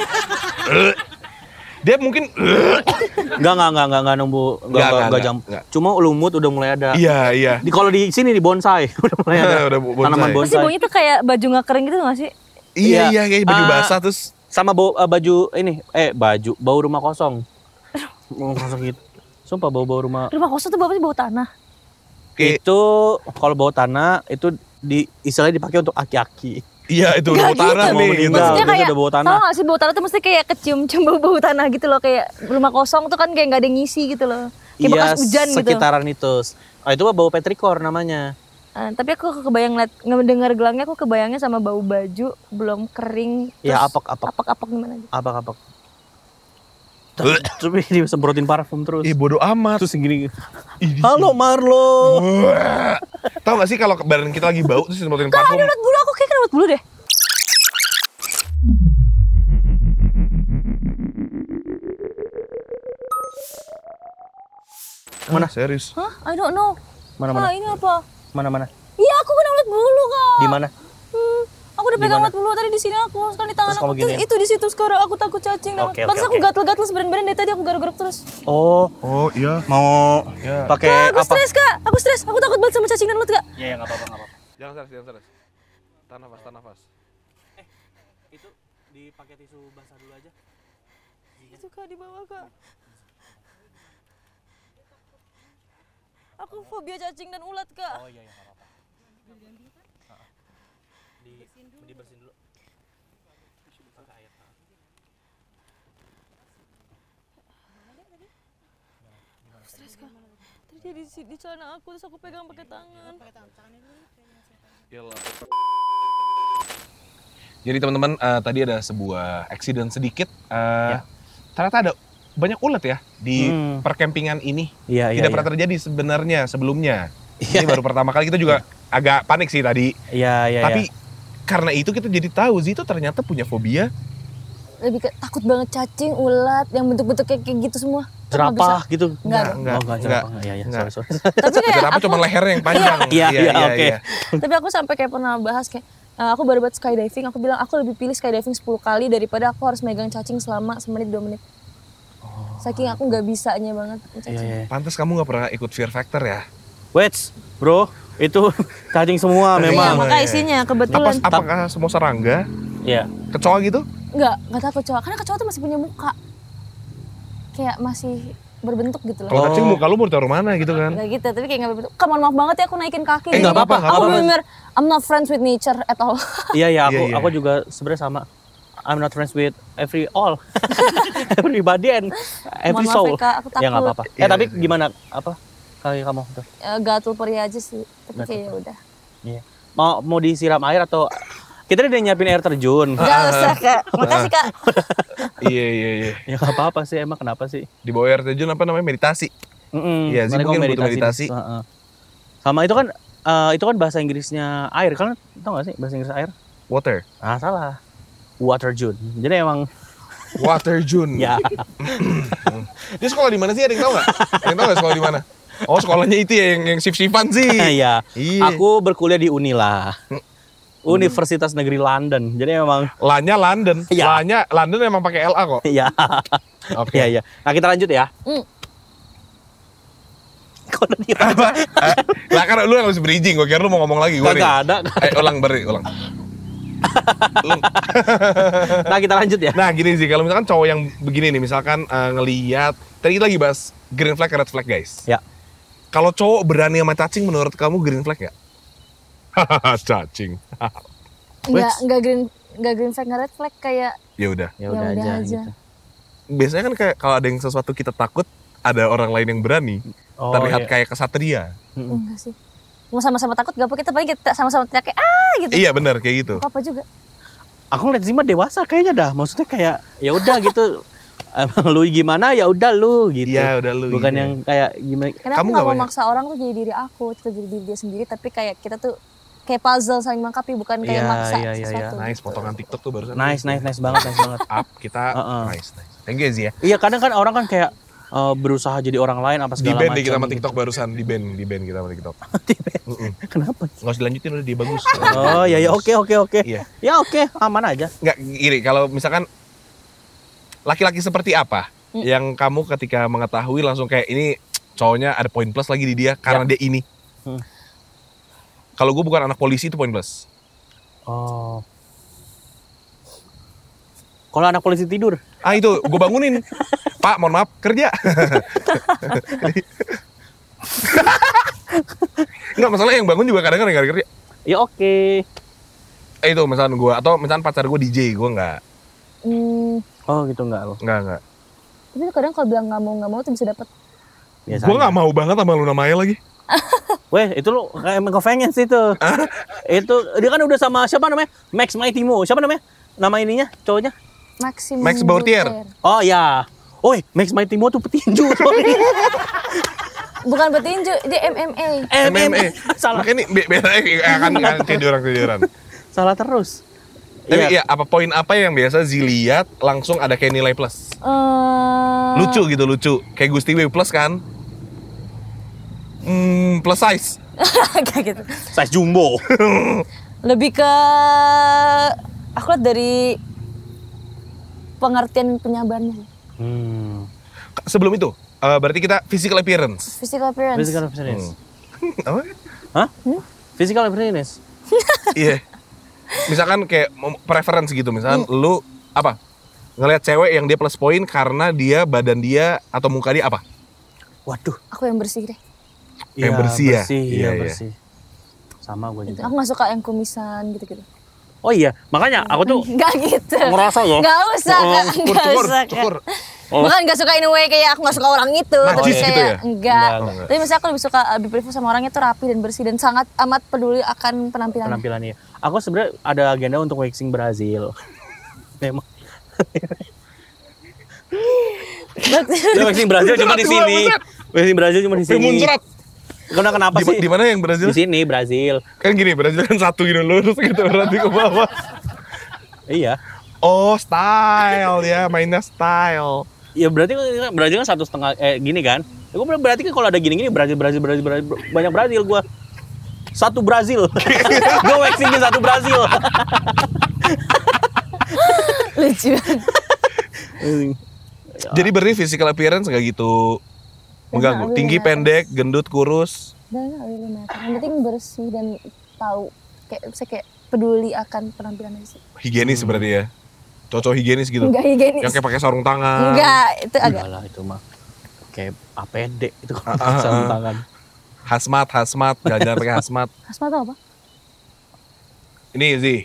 Dia mungkin Enggak numbu enggak jam. enggak. Cuma lumut udah mulai ada. Iya. Kalau di sini di bonsai udah mulai ada. Udah bonsai. Tanaman Pasti bonsai. baunya tuh kayak baju nggak kering gitu nggak sih? Iya, Iya. kayak baju basah terus. Sama baju ini bau rumah kosong. Rumah kosong gitu. Sumpah bau rumah. Rumah kosong tuh baunya bau tanah. Itu kalau bau tanah itu istilahnya dipakai untuk aki-aki. Iya, itu Nggak udah tanah gitu. nih. Meninggal. Gitu. Maksudnya Itu kayak, udah bau tanah. tau gak sih bau tanah tuh mesti kayak kecium-cium bau tanah gitu loh. Kayak rumah kosong tuh kan kayak gak ada yang ngisi gitu loh. Kayak Iya, bekas hujan gitu. sekitaran itu. Itu mah bau petrikor namanya. Tapi aku kebayang ngedengar gelangnya aku kebayangnya sama bau baju belum kering. Ya, terus apak-apak. Apak-apak gimana gitu. Apa-apa. Tapi disemprotin parfum terus. Bodo amat. Terus gini. Halo Marlo. Tahu gak sih kalau badan kita lagi bau terus semprotin Kak parfum. ada ulat bulu, aku kayak kena ulat bulu deh. Mana? Serius? Hah? I don't know. Mana? Ini apa? Mana? Iya aku kena ulat bulu kak. Di mana? Aku udah pegang Di mana? ulat bulu tadi di sini aku, sekarang di tangan Terus aku. kamu giniin? Itu di situ sekarang aku takut cacing. Oke, Pantes aku gatel-gatel sebenarnya dari tadi aku garuk-garuk terus. Oh, iya. mau Ya. pakai Kak, aku apa? stres kak, aku stres. Aku takut banget sama cacing dan ulat kak. Iya, enggak apa-apa. Jangan stres. Tahan nafas. Itu dipakai tisu basah dulu aja. Itu kak di bawah kak. Aku fobia cacing dan ulat kak. Oh iya, enggak apa-apa. Dibersihin dulu. Pakai air. Stres kak. Tadi dia di celana aku terus aku pegang pakai tangan. Jadi teman-teman, tadi ada sebuah accident sedikit. Ya. Ternyata ada banyak ulat ya di Hmm. perkempingan ini. Iya, Tidak pernah terjadi sebenarnya sebelumnya. Iya. Ini baru pertama kali, kita juga agak panik sih tadi. Iya. Tapi karena itu kita jadi tahu Zito ternyata punya fobia. Lebih ke takut banget cacing, ulat, yang bentuk-bentuk kayak gitu semua. Aku nggak jerapah bisa. gitu. Enggak. Oh, enggak jerapah. Iya, Enggak. sorry. Tapi kayak Kenapa aku, cuma lehernya yang panjang? Iya, oke. tapi aku sampai kayak pernah bahas kayak aku baru buat skydiving, aku bilang aku lebih pilih skydiving 10 kali daripada aku harus megang cacing selama semenit 2 menit. Saking aku nggak bisanya banget cacing. Iya. Pantes kamu nggak pernah ikut Fear Factor ya? Wait, bro, itu cacing semua Iya, memang. maka isinya kebetulan. Apakah semua serangga, Iya. kecoa gitu? Nggak takut kecoa, karena kecoa tuh masih punya muka. Kayak masih berbentuk gitu loh. Kalau cacing muka lu mau taruh mana gitu kan? Nggak gitu, tapi kayak nggak berbentuk. Come on, maaf banget ya aku naikin kaki. Nggak apa-apa, nggak Aku apa-apa. bener-bener, I'm not friends with nature at all. Iya, Iya. aku juga sebenarnya sama. I'm not friends with everybody and every Mohon maaf soul. ya, Kak, aku Ya nggak takut. apa-apa. Iya, Tapi iya. gimana kali kamu tuh? Gatul perih aja sih, tapi Gatul. kayak ya udah. Iya. Mau disiram air atau kita udah nyiapin air terjun? Nggak usah kak, makasih kak. Iya. Ya nggak apa-apa sih, emang kenapa sih? Di bawah air terjun apa namanya, meditasi. Iya, sih Mereka mungkin mau butuh meditasi. Heeh. Sama itu kan bahasa Inggrisnya air, kan tau gak sih bahasa Inggris air? Water. Ah salah, water jun. Jadi emang Water Jun. ya Dia sekolah di mana sih? Ada yang tahu nggak? Ada yang tahu nggak sekolah di mana? Oh, sekolahnya itu ya, yang shift-shiftan sih. ya. Iya. Aku berkuliah di Unila, Universitas Negeri London. Jadi emang Lanya London. Iya. Lanya London emang pakai LA kok. ya. Oke. Iya. Nah kita lanjut ya. Kok udah diem aja? Apa? Lah kan lu yang harus bridging, gue kira lu mau ngomong lagi. Nggak ada. Ulang. Nah kita lanjut ya. Nah gini sih, kalau misalkan cowok yang begini nih, misalkan ngeliat, tadi kita lagi bahas green flag, red flag guys. Ya. Kalau cowok berani sama cacing, menurut kamu green flag nggak? Hahaha, cacing. Nggak green flag, nggak red flag, kayak Ya udah. Ya udah udah aja. aja. Gitu. Biasanya kan kayak kalau ada yang sesuatu kita takut, ada orang lain yang berani, Oh, terlihat iya. kayak kesatria. enggak sih. Mau sama-sama takut gak apa, kita paling kita sama-sama teriak kayak gitu. Iya benar kayak gitu. Apa juga. Aku ngeliat Zima dewasa kayaknya dah. Maksudnya kayak ya udah gitu. Emang lu gimana ya udah lu gitu. Iya udah lu. Bukan gitu. yang kayak gimana. Karena Kamu aku nggak gak mau banyak? maksa orang tuh jadi diri aku, kita jadi diri dia sendiri, tapi kayak kita tuh kayak puzzle saling melengkapi, bukan kayak Iya, maksa iya, iya, sesuatu. Nice potongan TikTok tuh barusan. Nice banget. Up kita Heeh. nice. Thank you Zi ya. Iya, kadang kan orang kan kayak berusaha jadi orang lain apa Di segala ban macam. deh kita sama TikTok barusan, di ban kita sama TikTok. Kenapa? Nggak usah dilanjutin udah dia bagus. Oh ya oke. Iya. Ya oke, aman aja. Nggak gini, kalau misalkan laki-laki seperti apa yang kamu ketika mengetahui langsung kayak ini cowoknya ada poin plus lagi di dia karena dia ini. Kalau gue bukan anak polisi itu poin plus. Oh. Kalau anak polisi tidur? Ah itu, gue bangunin. Pak, mohon maaf, kerja. Enggak, masalah yang bangun juga kadang-kadang nggak kerja. Ya oke. Itu misalnya gue, atau misalnya pacar gue DJ, gue nggak. Oh gitu enggak lo? Nggak. Tapi kadang kalau bilang nggak mau tuh bisa dapet. Biasanya. Gue nggak mau banget sama Luna Maya lagi. Weh, itu lu kayak convenience itu. Itu dia kan udah sama siapa namanya? Max Maitimo. Siapa namanya? Nama ininya, cowoknya? Max Bautier. Oh ya. Oi, Max Maitimo tuh petinju. Bukan petinju, dia MMA. MMA. Salah. Makanya ini beda akan tiduran. Salah terus. Tapi ya apa poin apa yang biasa Zi lihat langsung ada kayak nilai plus? Lucu. Kayak Gusti W plus kan? Plus size. Kayak gitu. Size jumbo. Lebih ke aku lihat dari pengertian penyabarnya. Sebelum itu, berarti kita physical appearance. Physical appearance. Physical appearance. Apa? Hah? Physical appearance. Iya. Misalkan kayak preference gitu, misalkan lu apa? Ngelihat cewek yang dia plus poin karena dia badan dia atau muka dia apa? Waduh. Aku yang bersih deh. Yang bersih ya? Iya, Iya. bersih. Sama gue juga. Aku nggak suka yang kumisan gitu-gitu. Oh iya, makanya aku tuh Nggak gitu. ngerasa ya. Nggak usah, nggak usah. Cukur. Bukan nggak suka in a way kayak aku nggak suka orang itu, Najis tapi gitu kayak ya? enggak. Enggak. Tapi misalnya aku lebih suka lebih prefer sama orangnya tuh rapi dan bersih dan sangat amat peduli akan penampilannya. Penampilannya. Aku sebenarnya ada agenda untuk waxing Brazil. Memang. Ya, waxing Brazil cuma di sini. Waxing Brazil cuma di sini. Muncrat. Kenapa sih? Di mana yang Brazil? Di sini Brazil. Kan gini, Brazil kan satu gini lurus gitu berarti ke bawah. Iya. Oh, style ya, mainnya style. Ya berarti kan Brazil kan 1,5 gini kan. Ya, gue berarti kan kalau ada gini-gini Brazil banyak Brazil gua. Satu Brazil. Gue waxingin satu Brazil. Lucu. Jadi berarti physical appearance nggak gitu mengganggu. Nggak, Tinggi, nggak. pendek, gendut, kurus. Dan nggak really matter. Yang penting bersih dan tahu kayak peduli akan penampilan aja sih. Higienis berarti ya. Cocok higienis gitu. Enggak higienis. Yang kayak pakai sarung tangan. Enggak, itu agak. Enggak lah itu mah kayak APD itu kan sarung tangan. Hazmat, jalan-jalan pakai hazmat. Hasmat tuh apa? Ini Zi.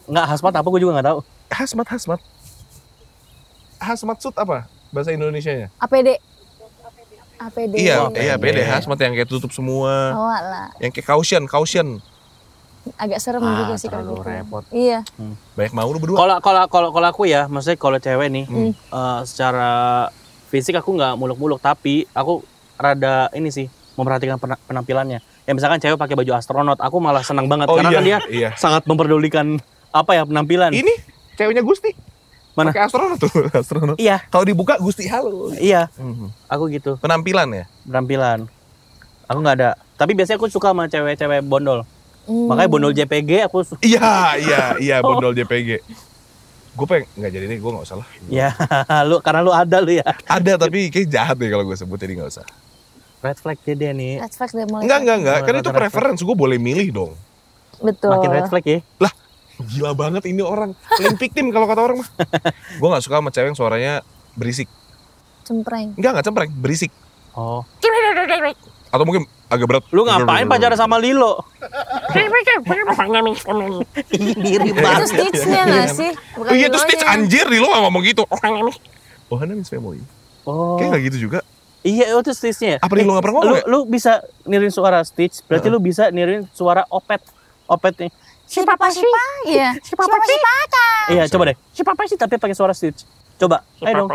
Enggak, hazmat apa gue juga enggak tahu. Hazmat. Hazmat suit apa bahasa Indonesianya? APD. APD. Iya, APD. APD hazmat yang kayak tutup semua. Oh lah, Yang kayak caution. agak serem juga sih kalau terlalu gitu. repot. Iya. Banyak mau lu berdua. Kalau aku ya, maksudnya kalau cewek nih, secara fisik aku nggak muluk-muluk, tapi aku rada ini sih memperhatikan penampilannya. Ya misalkan cewek pakai baju astronot, aku malah senang banget karena kan dia sangat memperdulikan apa ya penampilan. Ini ceweknya Gusti. Mana? Pakai astronot tuh, astronot. Iya, Kalau dibuka Gusti halo. iya. Aku gitu, Penampilan ya? penampilan. Aku nggak ada. Tapi biasanya aku suka sama cewek-cewek bondol. Makanya bondol JPG aku Iya, bondol JPG. Gue pengen, nggak jadi deh, gue nggak usah lah. ya, karena lu ada lu ya. Ada tapi kayak jahat deh kalau gue sebut, jadi nggak usah. Red flag dia nih. Red flag deh mulai. Enggak, kan itu Red flag. preference, gue boleh milih dong. Betul. Makin red flag ya. Lah, gila banget ini orang. Paling victim kalau kata orang mah. Gue nggak suka sama cewek yang suaranya berisik. Cempreng. Nggak cempreng, berisik. Oh. Atau mungkin agak berat. Lu ngapain pacaran sama Lilo? Diri Itu banget. Stitch-nya nggak sih? Bukan Iya itu Lilonya. Stitch anjir, Lilo nggak ngomong gitu. Oh, Hana Miss Family. Oh. Kayak nggak gitu juga. Iya, itu Stitch-nya. Apa Lilo nggak pernah ngomong ya? Lu bisa nirin suara Stitch, berarti lu bisa nirin suara Opet. Opet nih. Si papa. Iya. Si papa. Iya, coba deh. Si papa sih tapi pakai suara Stitch. Coba. Ayo dong.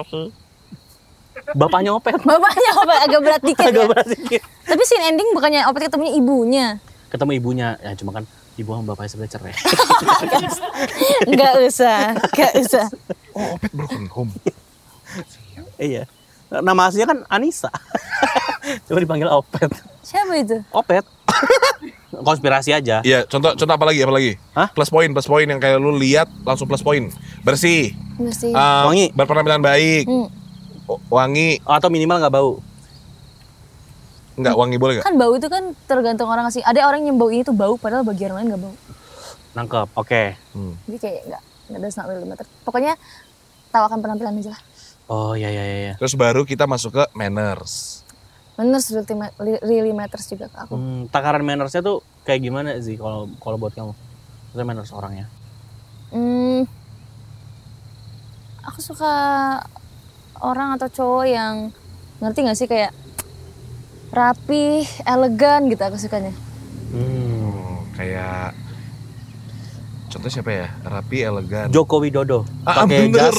Bapaknya Opet. Bapaknya apa? Agak berat dikit Agak ya. berat dikit. Tapi scene ending bukannya Opet ketemunya ibunya. Ketemu ibunya, ya cuma kan ibu sama bapaknya sebenarnya cerai. Enggak usah. Oh, Opet broken home. Iya. Nama aslinya kan Anissa. Coba dipanggil Opet. Siapa itu? Opet. Konspirasi aja. Iya, contoh apa lagi? Hah? Plus poin yang kayak lu lihat langsung plus poin. Bersih. Bersih. Wangi. Berpenampilan baik. Wangi. Atau minimal nggak bau. Enggak, wangi boleh enggak? Kan bau itu kan tergantung orang sih. Ada orang yang bau ini tuh bau, padahal bagian lain nggak bau. Nangkep. Oke. Jadi kayak nggak does not really matter. Pokoknya tawakan penampilan aja lah. Oh iya. Terus baru kita masuk ke manners. Manners really matters juga ke aku. Takaran mannersnya tuh kayak gimana sih kalau buat kamu? Maksudnya manners orangnya. Aku suka orang atau cowok yang ngerti nggak sih kayak rapi, elegan gitu aku sukanya. Kayak contoh siapa ya? Rapi, elegan. Joko Widodo. Pakai jas.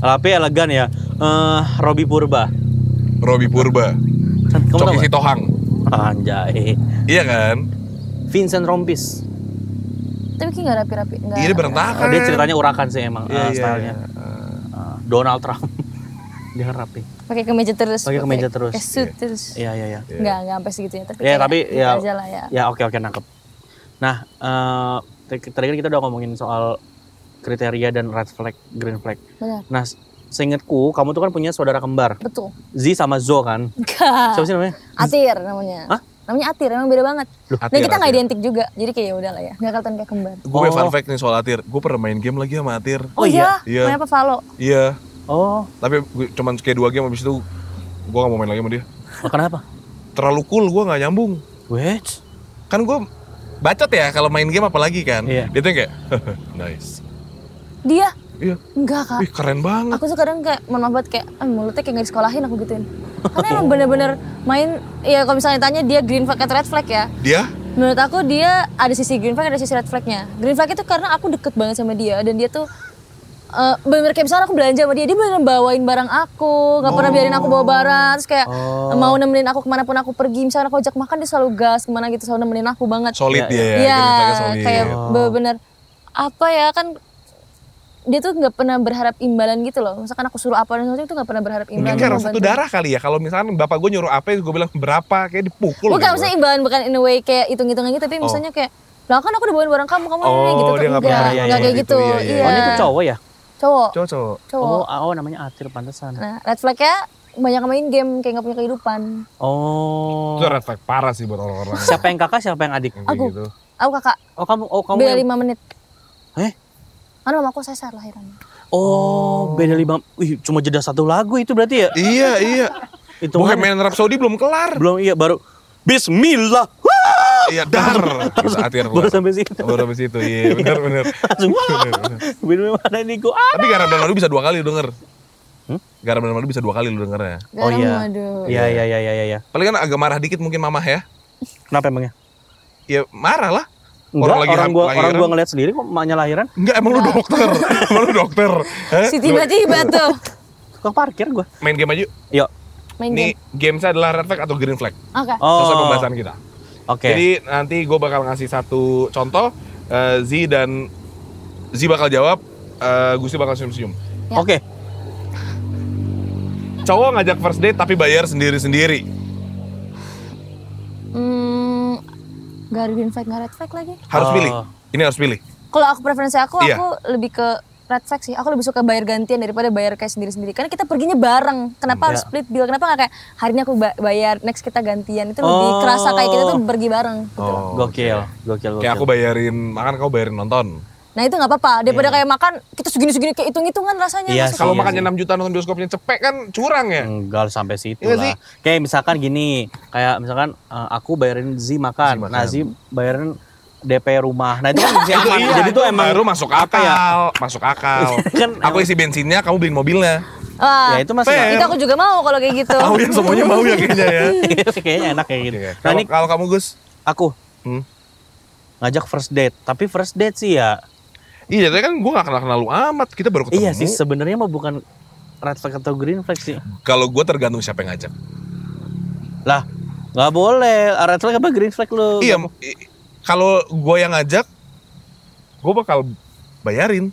Rapi, elegan ya. Robby Purba. Kamu tahu Coki nggak? Sitohang. Anjay. Iya kan? Vincent Rompis. Tapi kayak nggak rapi-rapi. Iya, dia berantakan. Dia ceritanya urakan sih emang Iya. stylenya. Donald Trump. Dia kan rapi. Pakai kemeja terus. Pakai kemeja terus. Pakai suit terus. Iya. Nggak sampai segitunya. Tapi Ya kayak tapi gitu ya. aja lah ya. Ya oke nangkep. Nah, tadi kan kita udah ngomongin soal kriteria dan red flag, green flag. Benar. Nah, seingatku kamu tuh kan punya saudara kembar. Betul. Z sama Zo kan? Enggak. Siapa sih namanya? Atir namanya. Hah? Namanya Atir, emang beda banget. Atir, Dan kita nggak Atir. identik juga. Jadi kayak ya udah lah ya. Nggak kelihatan kayak kembar. Gue punya fun fact nih soal Atir. Gue pernah main game lagi sama Atir. Oh iya? Iya. Main apa Valo? Iya. Oh, Tapi cuman kayak 2 game habis itu gue gak mau main lagi sama dia. kenapa? Terlalu cool, gue gak nyambung. Wait. Kan gue bacot ya kalau main game apalagi kan. Iya. Dia tuh yang kayak nice. Dia? Iya. Enggak kak. Wih, keren banget. Aku tuh kadang kayak, mohon maaf banget kayak, mulutnya kayak gak disekolahin aku gituin. Karena emang bener-bener main, ya kalau misalnya tanya dia green flag atau red flag ya. Dia Menurut aku dia ada sisi green flag, ada sisi red flagnya. Green flag itu karena aku deket banget sama dia dan dia tuh bener-bener kayak misalnya aku belanja sama dia bener bawain barang aku, gak pernah biarin aku bawa barang, terus kayak mau nemenin aku kemanapun aku pergi, misalnya aku ajak makan dia selalu gas kemana gitu, selalu nemenin aku banget. solid Iya, dia ya. Iya, green flag-nya solid. kayak bener-bener apa ya kan dia tuh nggak pernah berharap imbalan gitu loh. Misalkan aku suruh apa dan itu nggak pernah berharap imbalan. Mungkin Dia karena mau satu bantu. darah kali ya. Kalau misalnya bapak gue nyuruh apa, gue bilang berapa, kayak dipukul. Bukan gitu. maksudnya imbalan, bukan in a way kayak hitung-hitungan gitu, tapi misalnya kayak lah kan aku udah bawain barang kamu Oh, ini gitu tuh dia nggak pernah enggak kayak kayak gitu, gitu. iya, iya. Iya. Oh, ini tuh cowok ya? Cowok. Cowok. Cowok. Oh, namanya Atir pantesan. Nah, red flag-nya banyak main game kayak nggak punya kehidupan. Oh. Itu red flag parah sih buat orang-orang. Siapa yang kakak, siapa yang adik? yang kayak Aku. gitu. Aku kakak. Oh, kamu Beda yang... 5 menit. Eh? Karena mamaku sesar lahirannya. Oh, beda 5. Wih, cuma jeda 1 lagu itu berarti ya? Iya. Itu Bohemian Rhapsody belum kelar. belum baru Bismillah. Iya, dar. Bisa Atir Baru keluar. sampai situ. Baru sampai situ. Iya, benar. Langsung bener mana nih gua. Tapi garam dan madu bisa 2 kali lu denger. Garam dan madu bisa 2 kali lu dengernya. Oh Garam iya. madu. Iya. Paling kan agak marah dikit mungkin mamah ya. Kenapa emangnya? Ya marah lah. Enggak, orang lahiran. gua ngeliat sendiri kok emaknya lahiran. Enggak, emang lu dokter. Emang lu dokter. Hah? Si tiba-tiba tuh Tukang parkir gua. Main game aja yuk. Yuk. main Ini game. gamesnya adalah red flag atau green flag. Oke. Sesuai Oh. pembahasan kita. Oke. Jadi nanti gue bakal ngasih 1 contoh. Z bakal jawab. Gusti bakal senyum-senyum. Ya. Oke. Cowok ngajak first date tapi bayar sendiri-sendiri. Gak ada green flag, gak red flag lagi. Harus Oh. pilih. Ini harus pilih. Kalau aku preferensi aku Iya. lebih ke red flag sih. Aku lebih suka bayar gantian daripada bayar kayak sendiri-sendiri. Karena kita perginya bareng. Kenapa harus Iya. split bill? Kenapa gak kayak hari ini aku bayar, next kita gantian? Itu lebih kerasa kayak kita tuh pergi bareng. Gitu. Oh, Gokil. Kayak aku bayarin makan, kau bayarin nonton. Nah itu gak apa-apa. Daripada kayak makan, kita segini-segini kayak hitung-hitungan rasanya. Iya masuk. sih. Kalau makannya 6 juta nonton bioskopnya cepek kan curang ya. Enggak sampai situ Iya lah. sih. Kayak misalkan gini, kayak misalkan aku bayarin Z makan. Z makan. Nah, Z bayarin DP rumah. Nah, itu kan masih aman. Iya, Jadi itu tuh emang baru masuk akal, masuk akal. Kan Aku isi bensinnya, kamu beliin mobilnya. Wah, ya itu masih Fair. itu aku juga mau kalau kayak gitu. Tahu ya semuanya mau ya kayaknya ya. kayaknya enak kayak gitu. Oke. Nah, ini Kalau kamu Gus, aku Hmm. ngajak first date, tapi first date sih ya. iya tapi kan gue gak kenal lu amat, kita baru ketemu. Iya sih, sebenarnya mah bukan red flag atau green flag sih. Kalau gue tergantung siapa yang ngajak. Lah, nggak boleh. Red flag apa green flag lu? Iya, kalau gue yang ngajak, gue bakal bayarin.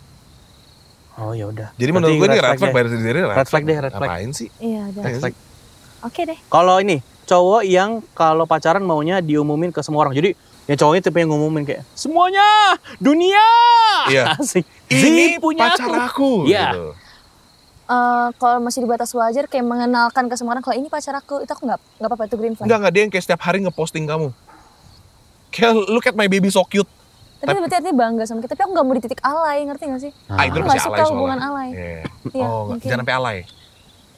Oh ya udah. Jadi menurut gue ini red flag deh. bayar sendiri. Red flag deh, red flag. Ngapain sih? Iya, udah. Red flag. Oke deh. Kalau ini cowok yang kalau pacaran maunya diumumin ke semua orang. Jadi ya cowoknya tipe yang ngumumin kayak semuanya dunia. Iya. Asik. Ini punya pacar aku. Iya. Gitu. Kalau masih di batas wajar kayak mengenalkan ke semua orang kalau ini pacar aku, itu aku nggak apa-apa, itu green flag. Enggak, dia yang kayak setiap hari ngeposting kamu. Kayak look at my baby so cute. Tapi berarti artinya bangga sama kita. Tapi aku nggak mau di titik alay, ngerti nggak sih? Ah, itu Aku masih nggak suka alay soalnya. hubungan alay. Iya. Iya, Oh, mungkin. jangan sampai alay.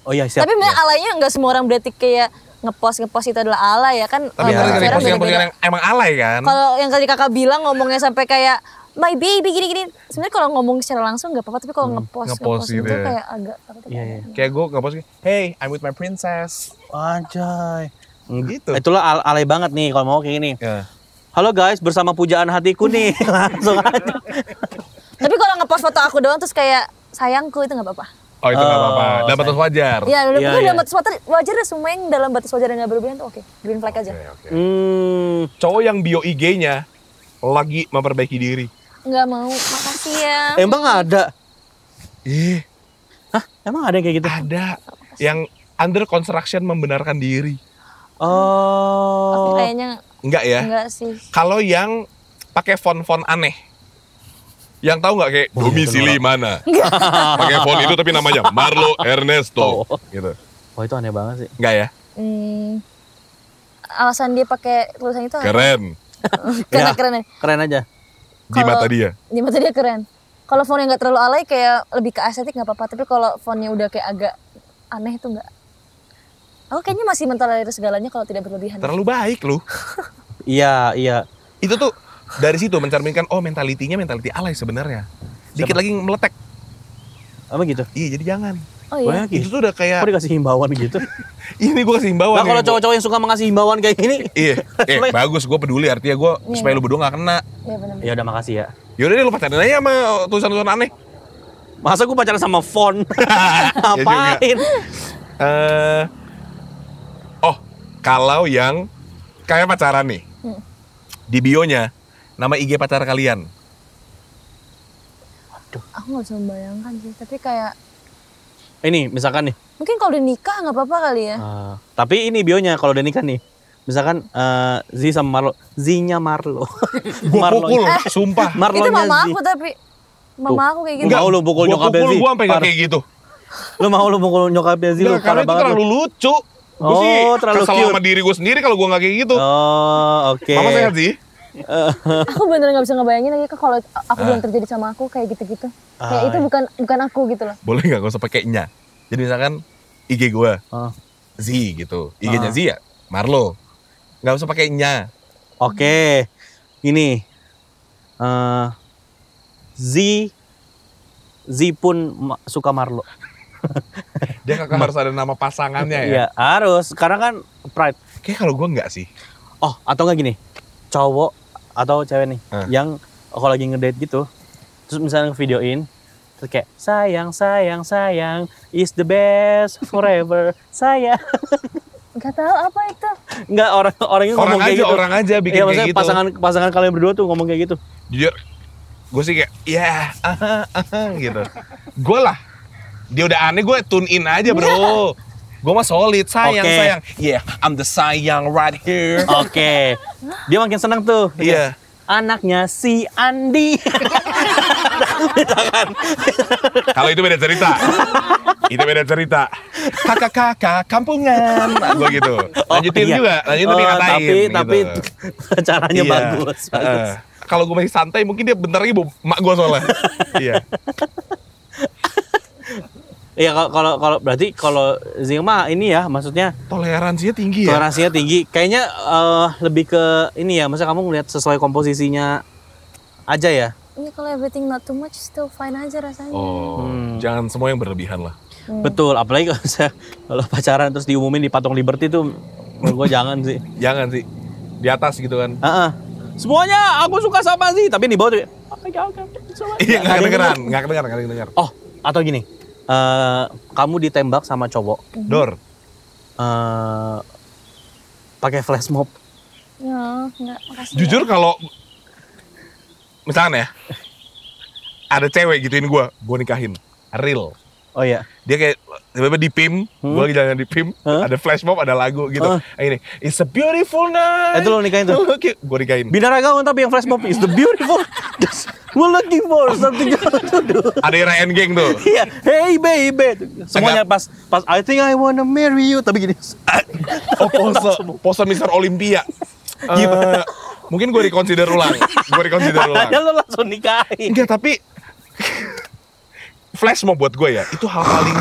Oh iya siap. Tapi memang alaynya nggak semua orang berarti kayak ngepost itu adalah alay ya kan. Tapi Iya. ada dari Orang postingan beda-beda. yang emang alay kan? Kalau yang tadi kakak bilang ngomongnya sampai kayak my baby gini-gini. Sebenarnya kalau ngomong secara langsung nggak apa-apa, tapi kalau ngepost gitu itu ya. kayak agak Iya, iya. Kayak gue ngepost, hey, I'm with my princess. Anjay. Gitu. Itulah alay banget nih kalau mau kayak gini. Ya. Halo guys, bersama pujaan hatiku nih. Langsung aja. Tapi kalau ngepost foto aku doang terus kayak sayangku itu nggak apa-apa. Oh itu nggak Oh, apa-apa, dalam batas wajar. Iya, udah Iya, pokoknya iya. dalam batas wajar deh, semua yang dalam batas wajar yang nggak berlebihan tuh oke. Green flag aja. Oke. Cowok Cowok yang bio IG-nya lagi memperbaiki diri. Nggak mau, makasih ya. emang ada? Hah? Emang ada yang kayak gitu? Ada yang under construction membenarkan diri. Aku Oh. kayaknya Enggak ya? enggak sih. Kalau yang pakai font-font aneh. Yang tahu nggak kayak domisili mana? Pakai font itu tapi namanya Marlo Ernesto. Oh. Gitu. Oh itu aneh banget sih. Enggak ya? Alasan dia pakai tulisan itu apa? Keren. Karena Ya. keren ya. Keren aja. Di mata dia. Di mata dia keren. Kalau fontnya nggak terlalu alay kayak lebih ke estetik nggak apa-apa. Tapi kalau fontnya udah kayak agak aneh itu nggak. Aku kayaknya masih mentolerir segalanya kalau tidak berlebihan. Terlalu baik lu. Iya, iya. Itu tuh dari situ mencerminkan oh mentalitinya mentaliti alay sebenarnya. Dikit lagi meletek. Apa gitu? Iya jadi jangan. Oh iya. Banyak Itu tuh udah Kok kayak dikasih himbauan gitu? ini gue kasih himbauan. Nah kalau ya, cowok-cowok yang suka mengasih himbauan kayak gini, Iya, bagus, gue peduli artinya gue supaya lu berdua gak kena. Iya benar. ya udah makasih ya. Yaudah deh lu pacarin aja sama tulisan-tulisan aneh. Masa gue pacaran sama font? juga. Ngapain? Oh, kalau yang kayak pacaran nih, di bionya nama IG pacar kalian. Aku nggak bisa membayangkan sih. Tapi kayak Ini misalkan nih, mungkin kalau udah nikah nggak apa-apa kali ya. tapi ini bionya kalau udah nikah nih, misalkan Z sama Marlo, Z-nya Marlo. Gue pukul, sumpah. Itu Marlonya mama Z. aku tapi mama aku kayak gitu. Mau lu pukul Gua nyokapnya pukul, Z? gue sampai gak Parah. kayak gitu. Lu mau lu pukul nyokapnya Z lu Enggak, karena parah itu banget. terlalu lu. lucu. Gue Oh, sih terlalu kesel cute. sama diri gue sendiri kalau gue gak kayak gitu. Oh, oke. Mama sehat sih? Aku bener nggak bisa ngebayangin lagi kalau aku yang terjadi sama aku kayak gitu-gitu. Kayak itu bukan aku gitu loh. Boleh gak usah pakai nya? Jadi misalkan IG gue, Ah. Z gitu. IG-nya Z ya, Marlo. Gak usah pakai nya. Oke. Ini Z pun suka Marlo. Dia kagak harus ada nama pasangannya ya. Iya, harus. Karena kan pride. Kayak kalau gue nggak sih. Oh, atau enggak gini. Cowok atau cewek nih yang kalau lagi ngedate gitu, terus misalnya videoin terus kayak sayang sayang sayang is the best forever sayang. Gak tahu apa itu. Enggak orangnya ngomong kayak gitu. Orang aja bikin Iya, kayak maksudnya gitu. pasangan kalian berdua tuh ngomong kayak gitu. Jujur, gue sih kayak ya gitu. Gue lah. Dia udah aneh, gue tune in aja bro. Gue mah solid, sayang Oke. sayang. Yeah, I'm the sayang right here. Oke. Dia makin senang tuh. Iya. Anaknya si Andi. Kalau itu beda cerita. Itu beda cerita. Kakak-kakak kampungan. Gue gitu. Lanjutin iya. juga, lanjutin tapi ngatain. Tapi gitu. caranya Iya. bagus. Kalau gue masih santai, mungkin dia bentar lagi mak gue soalnya. Iya. Iya kalau berarti kalau Zingma ini ya maksudnya Toleransinya tinggi ya. toleransinya tinggi. Kayaknya lebih ke ini ya, maksudnya kamu ngeliat sesuai komposisinya aja ya. Ini kalau everything not too much still fine aja rasanya. Oh, jangan semua yang berlebihan lah. Betul, apalagi kalau pacaran terus diumumin di patung Liberty tuh menurut gue jangan sih. Jangan sih. Di atas gitu kan. Semuanya aku suka sama sih, tapi di bawah tuh Iya, nggak kedengeran. Oh, atau gini. Kamu ditembak sama cowok. Dor. Pakai flash mob. Ya, enggak, makasih. Jujur kalau misalkan ya ada cewek gituin gue nikahin. real. Oh iya. Dia kayak tiba-tiba di PIM, gue lagi jalan di PIM, ada flash mob, ada lagu gitu. Ini, it's a beautiful night. Itu lo nikahin tuh? Gue nikahin. Binaragawan tapi yang flash mob is the beautiful. Just we're looking for something to do. Ada Ryan Gang tuh. Iya, hey baby. Semuanya pas I think I wanna marry you tapi gini. Oh, pose Mr. Olympia. Mungkin gue reconsider ulang. Ya lo langsung nikahin. Enggak, tapi flash mob buat gue ya, itu hal paling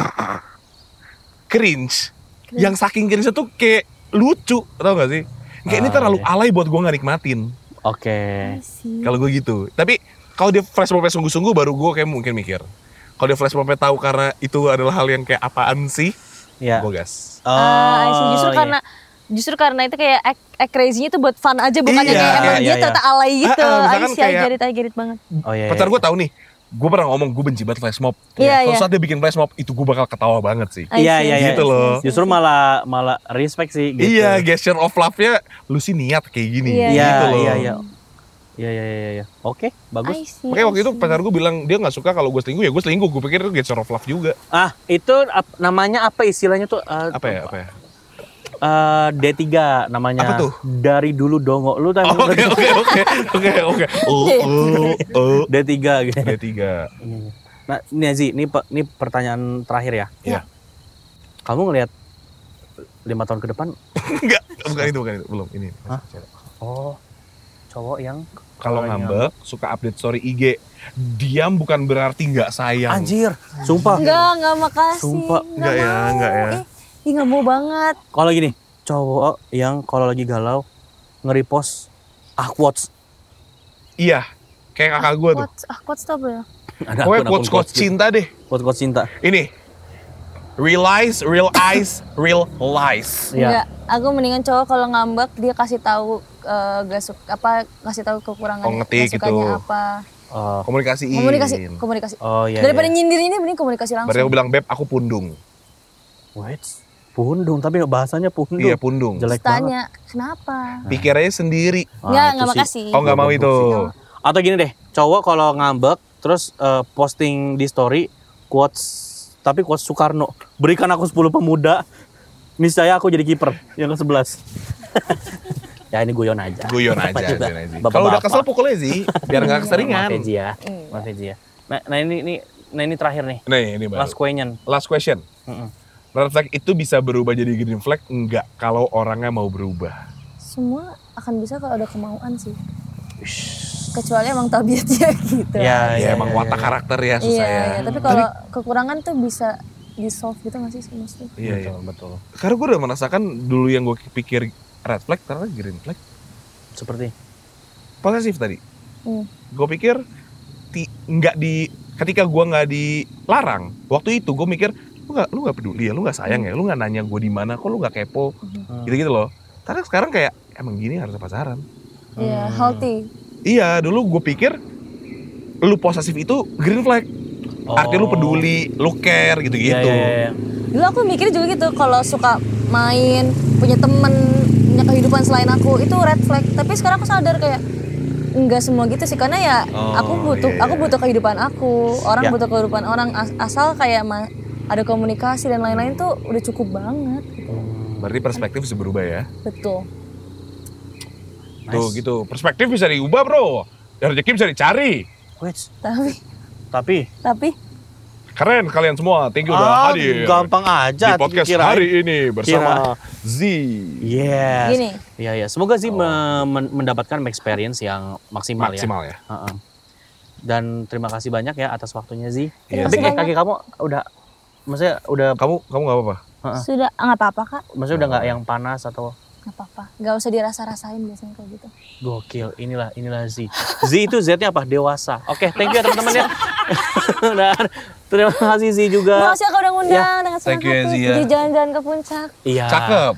cringe. Yang saking cringe itu kayak lucu, tau gak sih? Kayak ini terlalu alay buat gue gak nikmatin. Oke. Kalau gue gitu. Tapi kalau dia flash mobnya sungguh-sungguh, baru gue kayak mungkin mikir. Kalau dia flash mobnya tahu karena itu adalah hal yang kayak apaan sih, gue gas. Justru karena itu kayak act crazy-nya itu buat fun aja, bukannya kayak emang dia ternyata alay gitu. Misalkan I get it banget. Pacar gue tahu nih, gue pernah ngomong gue benci banget flash mob. Iya. Kalau saat dia bikin flash mob, itu gue bakal ketawa banget sih. Iya. Gitu loh. Justru malah respect sih. Gitu. Iya, gesture of love-nya, lu sih niat kayak gini. Gitu loh. Iya. Oke, bagus. Makanya waktu itu pacar gue bilang dia nggak suka kalau gue selingkuh, ya gue selingkuh. Gue pikir itu gesture of love juga. Itu namanya apa istilahnya tuh? Apa ya? D3 namanya. Apa tuh? Dari dulu dongo. Lu tahu? Oke. D3 gitu. D3. Nah, Zi, ini pertanyaan terakhir ya. Iya. Kamu ngelihat 5 tahun ke depan? Enggak, bukan itu, belum. Ini. Hah? Oh, cowok yang kalau ngambek suka update story IG. Diam bukan berarti nggak sayang. Anjir, sumpah. Enggak makasih. Sumpah. Enggak ya. Nggak mau banget. Kalau gini, cowok yang kalau lagi galau nge-repost quotes. Iya, kayak kakak gue tuh. Quotes tuh apa ya? Pokoknya quotes cinta deh. Quotes cinta. Ini, real eyes, real eyes, real lies. Enggak, aku mendingan cowok kalau ngambek dia kasih tahu kasih tahu kekurangan ngetik sukanya gitu. apa. Komunikasi. Oh iya. Daripada nyindir ini mending komunikasi langsung. Berarti aku bilang, "Beb, aku pundung." Wait. Pundung, tapi bahasanya pundung. Iya, pundung. Jelek tanya, banget. kenapa? Pikir aja sendiri. Enggak makasih. Oh, nggak mau itu. Atau gini deh, cowok kalau ngambek terus posting di story quotes, tapi quotes Soekarno. Berikan aku 10 pemuda, niscaya aku jadi kiper yang ke-11. Ya ini guyon aja. Kalau udah kesel pukul aja sih, biar nggak keseringan. Maaf ya. Nah ini terakhir nih. Ini baru. Last question. Red flag itu bisa berubah jadi green flag enggak kalau orangnya mau berubah? Semua akan bisa kalau ada kemauan sih. Kecuali emang tabiatnya gitu. Ya, emang watak karakter ya susah ya. Iya, tapi kalau kekurangan tuh bisa di-solve gitu nggak sih mesti? Iya, betul. Karena gue udah merasakan dulu yang gue pikir red flag, ternyata green flag. Seperti? Posesif tadi. Gue pikir ketika gue nggak dilarang, waktu itu gue mikir, lu nggak peduli ya, lu nggak sayang ya, lu nggak nanya gue di mana, kok lu nggak kepo, gitu loh. Tapi sekarang kayak emang gini harusnya pacaran. Iya, healthy. Iya, dulu gue pikir lu posesif itu green flag. Artinya lu peduli, lu care gitu-gitu. Iya. Dulu aku mikir juga gitu, kalau suka main, punya temen, punya kehidupan selain aku, itu red flag. Tapi sekarang aku sadar kayak enggak semua gitu sih, karena ya aku butuh kehidupan aku, orang butuh kehidupan orang, asal kayak ada komunikasi dan lain-lain tuh udah cukup banget gitu. Berarti perspektif bisa berubah ya? Betul. Tuh gitu, perspektif bisa diubah bro, rezeki bisa dicari. Tapi keren kalian semua, thank you udah hadir. Gampang aja di podcast hari ini bersama Z. Yes. Gini. Iya. Semoga Z mendapatkan experience yang maksimal ya. Dan terima kasih banyak ya atas waktunya Z. Tapi kaki kamu maksudnya udah kamu nggak apa-apa? Sudah nggak apa-apa kak. Maksudnya udah nggak yang panas atau? Nggak apa-apa, nggak usah dirasa-rasain biasanya kayak gitu. Gokil, inilah Z. Z itu Z-nya apa? Dewasa. Oke, thank you ya teman-teman ya. Terima kasih Z juga. Makasih kak udah ngundang dengan senang hati. Jadi jalan-jalan ke puncak. Iya. Cakep.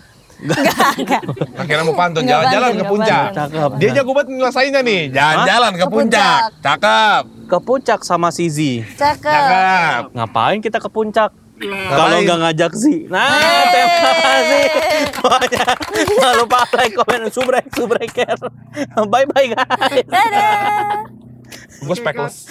Enggak. Akhirnya mau pantun jalan-jalan ke puncak. Cakep. Dia jago banget ngerasainnya nih. Jalan-jalan ke puncak. Cakep. Ke puncak sama si Z. Cakep. Ngapain kita ke puncak? Kalau nggak ngajak Z. Nah, terima kasih. Jangan lupa like, comment, subrek. Bye-bye guys. Dadah. Gue speechless.